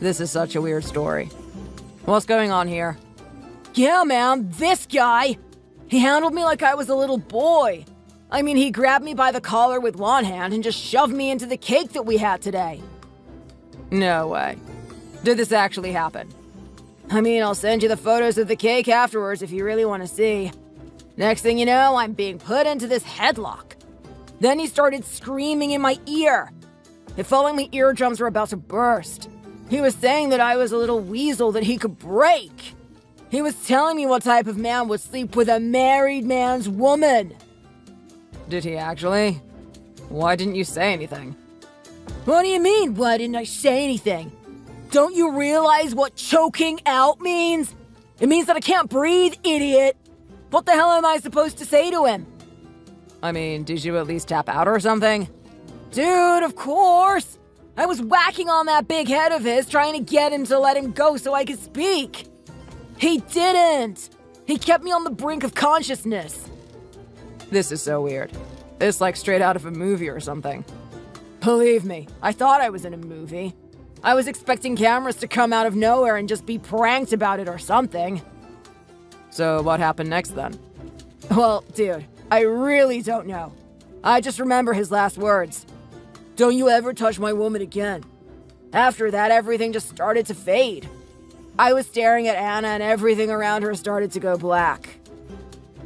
This is such a weird story. What's going on here? Yeah, man, this guy. He handled me like I was a little boy. I mean, he grabbed me by the collar with one hand and just shoved me into the cake that we had today. No way. Did this actually happen? I mean, I'll send you the photos of the cake afterwards if you really want to see. Next thing you know, I'm being put into this headlock. Then he started screaming in my ear. It felt like my eardrums were about to burst. He was saying that I was a little weasel that he could break. He was telling me what type of man would sleep with a married man's woman. Did he actually? Why didn't you say anything? What do you mean, why didn't I say anything? Don't you realize what choking out means? It means that I can't breathe, idiot. What the hell am I supposed to say to him? I mean, did you at least tap out or something? Dude, of course! I was whacking on that big head of his, trying to get him to let him go so I could speak. He didn't! He kept me on the brink of consciousness. This is so weird. It's like straight out of a movie or something. Believe me, I thought I was in a movie. I was expecting cameras to come out of nowhere and just be pranked about it or something. So what happened next then? Well, dude, I really don't know. I just remember his last words. Don't you ever touch my woman again. After that, everything just started to fade. I was staring at Anna and everything around her started to go black.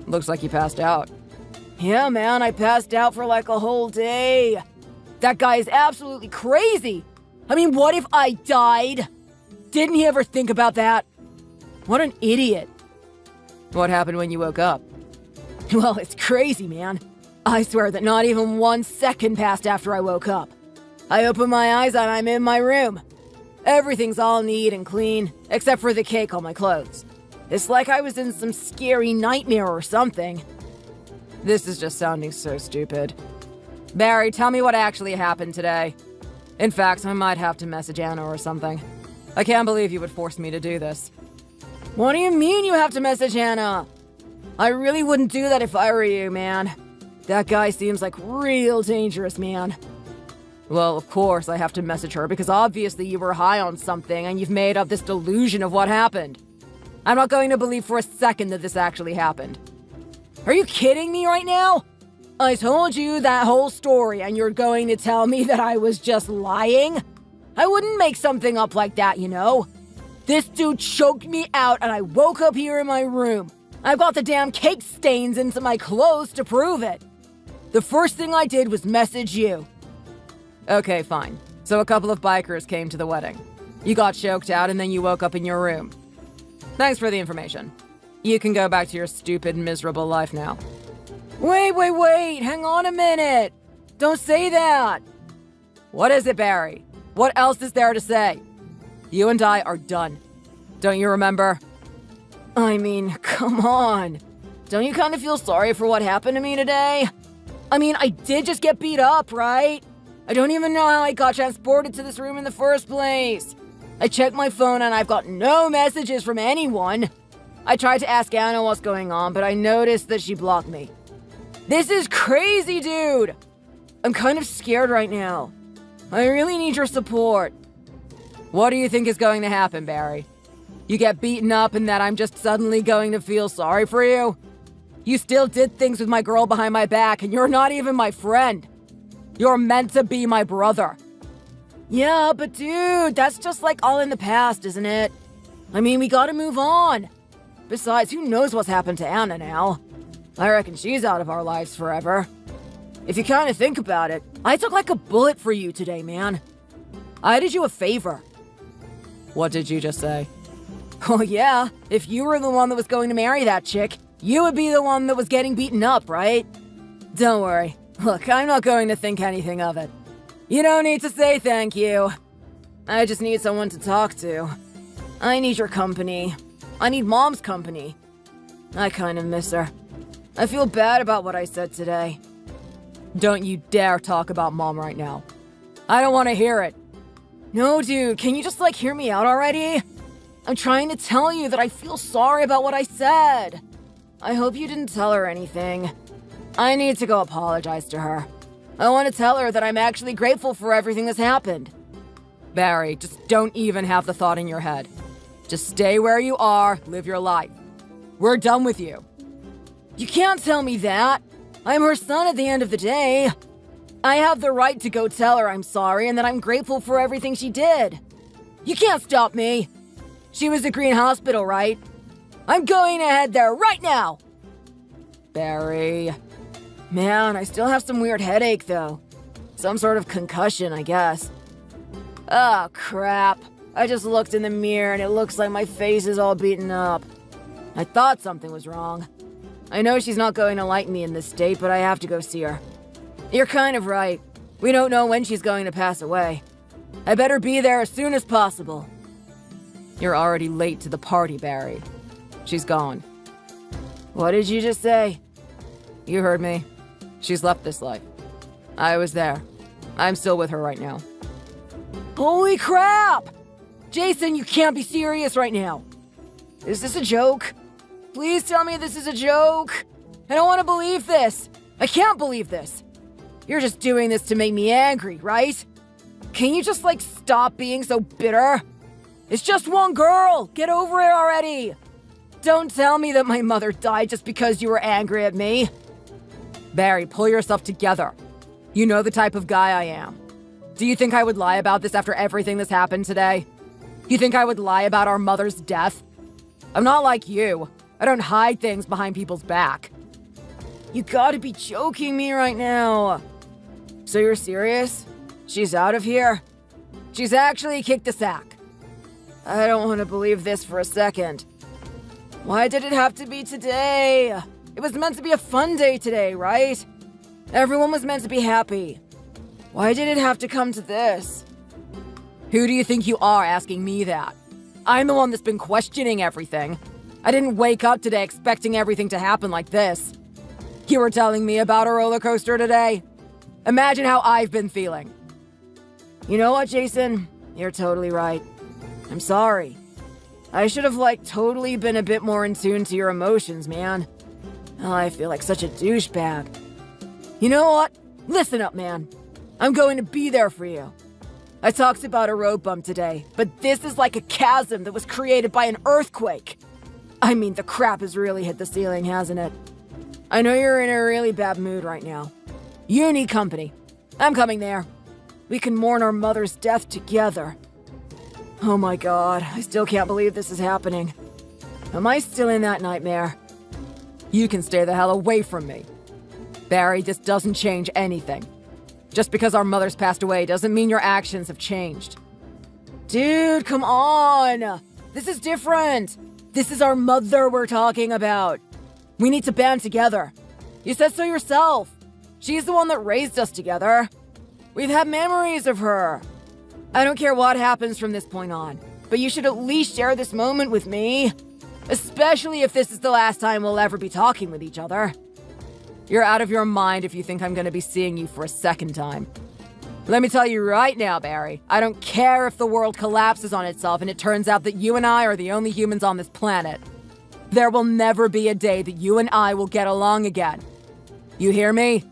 Looks like you passed out. Yeah, man, I passed out for like a whole day. That guy is absolutely crazy. I mean, what if I died? Didn't he ever think about that? What an idiot. What happened when you woke up? Well, it's crazy, man. I swear that not even 1 second passed after I woke up. I open my eyes and I'm in my room. Everything's all neat and clean, except for the cake on my clothes. It's like I was in some scary nightmare or something. This is just sounding so stupid. Barry, tell me what actually happened today. In fact, I might have to message Anna or something. I can't believe you would force me to do this. What do you mean you have to message Anna? I really wouldn't do that if I were you, man. That guy seems like real dangerous, man. Well, of course I have to message her because obviously you were high on something and you've made up this delusion of what happened. I'm not going to believe for a second that this actually happened. Are you kidding me right now? I told you that whole story and you're going to tell me that I was just lying? I wouldn't make something up like that, you know? This dude choked me out and I woke up here in my room. I've got the damn cake stains into my clothes to prove it. The first thing I did was message you. Okay, fine. So a couple of bikers came to the wedding. You got choked out and then you woke up in your room. Thanks for the information. You can go back to your stupid, miserable life now. Wait, hang on a minute. Don't say that. What is it, Barry? What else is there to say? You and I are done. Don't you remember? I mean, come on. Don't you kind of feel sorry for what happened to me today? I mean, I did just get beat up, right? I don't even know how I got transported to this room in the first place. I checked my phone and I've got no messages from anyone. I tried to ask Anna what's going on, but I noticed that she blocked me. This is crazy, dude! I'm kind of scared right now. I really need your support. What do you think is going to happen, Barry? You get beaten up and that I'm just suddenly going to feel sorry for you? You still did things with my girl behind my back and you're not even my friend. You're meant to be my brother. Yeah, but dude, that's just like all in the past, isn't it? I mean, we gotta move on. Besides, who knows what's happened to Anna now? I reckon she's out of our lives forever. If you kind of think about it, I took like a bullet for you today, man. I did you a favor. What did you just say? Oh yeah, if you were the one that was going to marry that chick, you would be the one that was getting beaten up, right? Don't worry. Look, I'm not going to think anything of it. You don't need to say thank you. I just need someone to talk to. I need your company. I need Mom's company. I kind of miss her. I feel bad about what I said today. Don't you dare talk about Mom right now. I don't want to hear it. No, dude, can you just hear me out already? I'm trying to tell you that I feel sorry about what I said. I hope you didn't tell her anything. I need to go apologize to her. I want to tell her that I'm actually grateful for everything that's happened. Barry, just don't even have the thought in your head. Just stay where you are, live your life. We're done with you. You can't tell me that. I'm her son at the end of the day. I have the right to go tell her I'm sorry and that I'm grateful for everything she did. You can't stop me. She was at Green Hospital, right? I'm going to head there right now. Barry. Man, I still have some weird headache, though. Some sort of concussion, I guess. Oh, crap. I just looked in the mirror and it looks like my face is all beaten up. I thought something was wrong. I know she's not going to like me in this state, but I have to go see her. You're kind of right. We don't know when she's going to pass away. I better be there as soon as possible. You're already late to the party, Barry. She's gone. What did you just say? You heard me. She's left this life. I was there. I'm still with her right now. Holy crap! Jason, you can't be serious right now. Is this a joke? Please tell me this is a joke. I don't want to believe this. I can't believe this. You're just doing this to make me angry, right? Can you just, stop being so bitter? It's just one girl. Get over it already. Don't tell me that my mother died just because you were angry at me. Barry, pull yourself together. You know the type of guy I am. Do you think I would lie about this after everything that's happened today? You think I would lie about our mother's death? I'm not like you. I don't hide things behind people's back. You gotta be joking me right now. So you're serious? She's out of here? She's actually kicked the sack. I don't want to believe this for a second. Why did it have to be today? It was meant to be a fun day today, right? Everyone was meant to be happy. Why did it have to come to this? Who do you think you are asking me that? I'm the one that's been questioning everything. I didn't wake up today expecting everything to happen like this. You were telling me about a roller coaster today? Imagine how I've been feeling. You know what, Jason? You're totally right. I'm sorry. I should have, totally been a bit more in tune to your emotions, man. Oh, I feel like such a douchebag. You know what? Listen up, man. I'm going to be there for you. I talked about a road bump today, but this is like a chasm that was created by an earthquake. I mean, the crap has really hit the ceiling, hasn't it? I know you're in a really bad mood right now. You need company. I'm coming there. We can mourn our mother's death together. Oh my god, I still can't believe this is happening. Am I still in that nightmare? You can stay the hell away from me. Barry, this doesn't change anything. Just because our mother's passed away doesn't mean your actions have changed. Dude, come on! This is different! This is our mother we're talking about. We need to band together. You said so yourself. She's the one that raised us together. We've had memories of her. I don't care what happens from this point on, but you should at least share this moment with me. Especially if this is the last time we'll ever be talking with each other. You're out of your mind if you think I'm going to be seeing you for a second time. Let me tell you right now, Barry, I don't care if the world collapses on itself and it turns out that you and I are the only humans on this planet. There will never be a day that you and I will get along again. You hear me?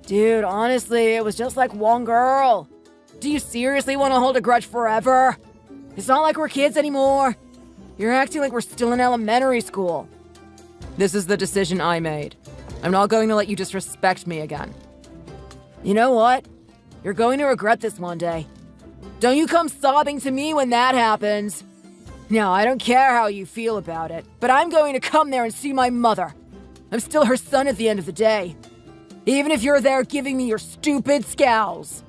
Dude, honestly, it was just like one girl. Do you seriously want to hold a grudge forever? It's not like we're kids anymore. You're acting like we're still in elementary school. This is the decision I made. I'm not going to let you disrespect me again. You know what? You're going to regret this one day. Don't you come sobbing to me when that happens. No, I don't care how you feel about it, but I'm going to come there and see my mother. I'm still her son at the end of the day. Even if you're there giving me your stupid scowls.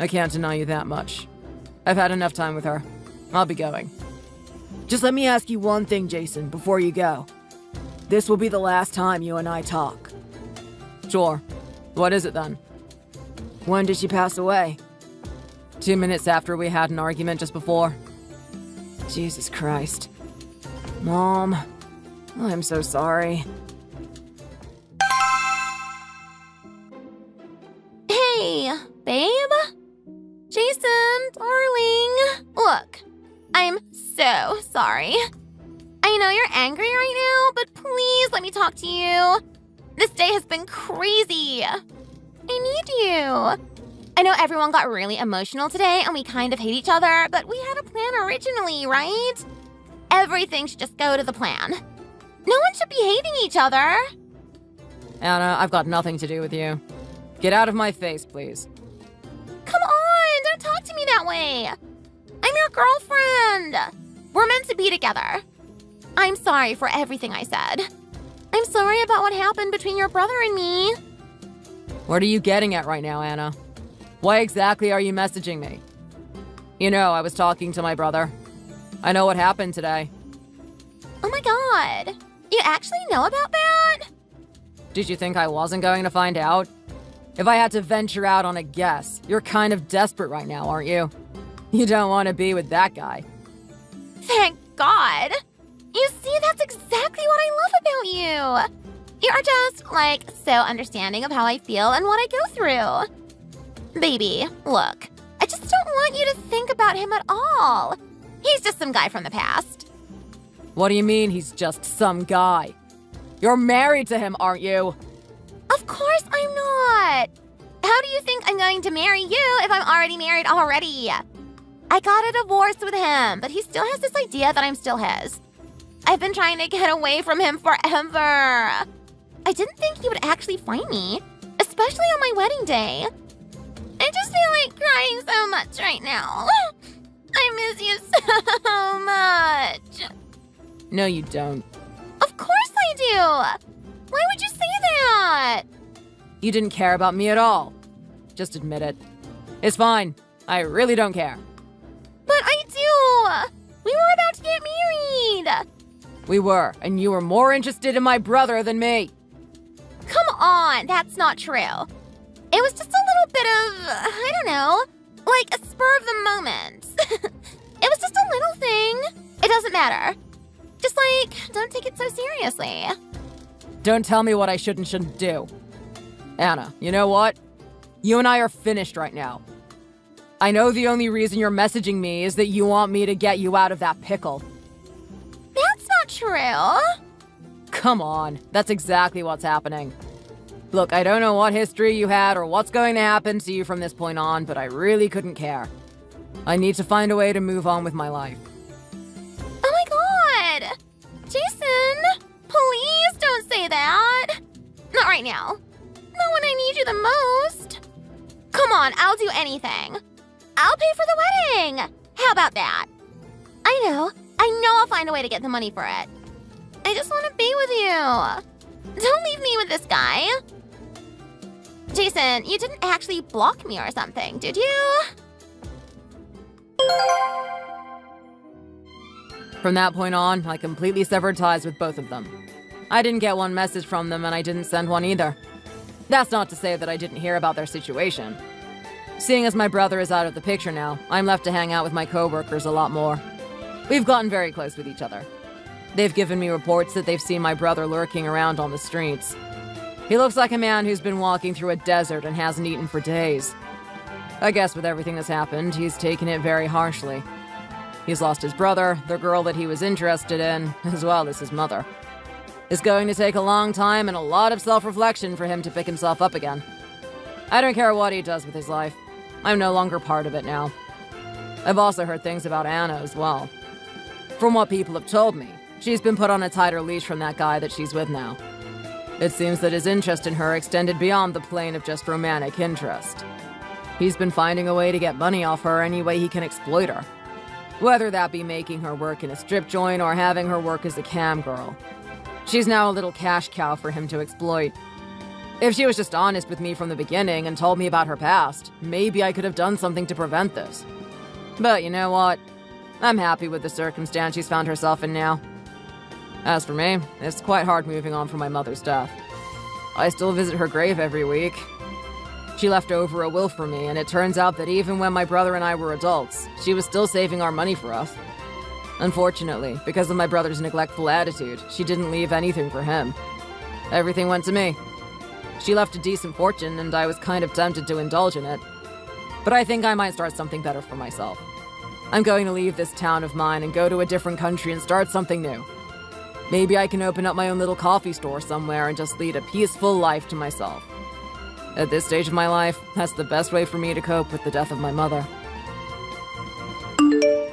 I can't deny you that much. I've had enough time with her. I'll be going. Just let me ask you one thing, Jason, before you go. This will be the last time you and I talk. Sure. What is it then? When did she pass away? 2 minutes after we had an argument just before. Jesus Christ. Mom, I'm so sorry. Hey, babe? Jason, darling. Look, I'm so sorry. I know you're angry right now, but please let me talk to you. This day has been crazy. I need you. I know everyone got really emotional today and we kind of hate each other, but we had a plan originally, right? Everything should just go to the plan. No one should be hating each other. Anna, I've got nothing to do with you. Get out of my face, please. Come on, don't talk to me that way. I'm your girlfriend. We're meant to be together. I'm sorry for everything I said. I'm sorry about what happened between your brother and me. What are you getting at right now, Anna? Why exactly are you messaging me? You know, I was talking to my brother. I know what happened today. Oh my god. You actually know about that? Did you think I wasn't going to find out? If I had to venture out on a guess, you're kind of desperate right now, aren't you? You don't want to be with that guy. Thank God. You see, that's exactly what I love about you. You are just, like, so understanding of how I feel and what I go through. Baby, look, I just don't want you to think about him at all. He's just some guy from the past. What do you mean he's just some guy? You're married to him, aren't you? Of course I'm not. How do you think I'm going to marry you if I'm already married already? I got a divorce with him, but he still has this idea that I'm still his. I've been trying to get away from him forever. I didn't think he would actually find me, especially on my wedding day. I just feel like crying so much right now. I miss you so much. No, you don't. Of course I do. Why would you say that? You didn't care about me at all. Just admit it. It's fine. I really don't care. But I do. We were about to get married. We were, and you were more interested in my brother than me. Come on, that's not true. It was just a little bit of, I don't know, like a spur of the moment. It was just a little thing. It doesn't matter. Just like, don't take it so seriously. Don't tell me what I should and shouldn't do. Anna, you know what? You and I are finished right now. I know the only reason you're messaging me is that you want me to get you out of that pickle. That's not true. Come on, that's exactly what's happening. Look, I don't know what history you had or what's going to happen to you from this point on, but I really couldn't care. I need to find a way to move on with my life. Oh my god! Jason, please don't say that. Not right now. Not when I need you the most. Come on, I'll do anything. I'll pay for the wedding. How about that? I know I'll find a way to get the money for it. I just want to be with you. Don't leave me with this guy. Jason, you didn't actually block me or something, did you? From that point on, I completely severed ties with both of them. I didn't get one message from them, and I didn't send one either. That's not to say that I didn't hear about their situation. Seeing as my brother is out of the picture now, I'm left to hang out with my coworkers a lot more. We've gotten very close with each other. They've given me reports that they've seen my brother lurking around on the streets. He looks like a man who's been walking through a desert and hasn't eaten for days. I guess with everything that's happened, he's taken it very harshly. He's lost his brother, the girl that he was interested in, as well as his mother. It's going to take a long time and a lot of self-reflection for him to pick himself up again. I don't care what he does with his life. I'm no longer part of it now. I've also heard things about Anna as well. From what people have told me, she's been put on a tighter leash from that guy that she's with now. It seems that his interest in her extended beyond the plane of just romantic interest. He's been finding a way to get money off her any way he can exploit her. Whether that be making her work in a strip joint or having her work as a cam girl. She's now a little cash cow for him to exploit. If she was just honest with me from the beginning and told me about her past, maybe I could have done something to prevent this. But you know what? I'm happy with the circumstance she's found herself in now. As for me, it's quite hard moving on from my mother's death. I still visit her grave every week. She left over a will for me, and it turns out that even when my brother and I were adults, she was still saving our money for us. Unfortunately, because of my brother's neglectful attitude, she didn't leave anything for him. Everything went to me. She left a decent fortune, and I was kind of tempted to indulge in it. But I think I might start something better for myself. I'm going to leave this town of mine and go to a different country and start something new. Maybe I can open up my own little coffee store somewhere and just lead a peaceful life to myself. At this stage of my life, that's the best way for me to cope with the death of my mother.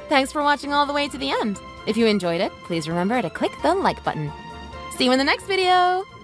Thanks for watching all the way to the end. If you enjoyed it, please remember to click the like button. See you in the next video!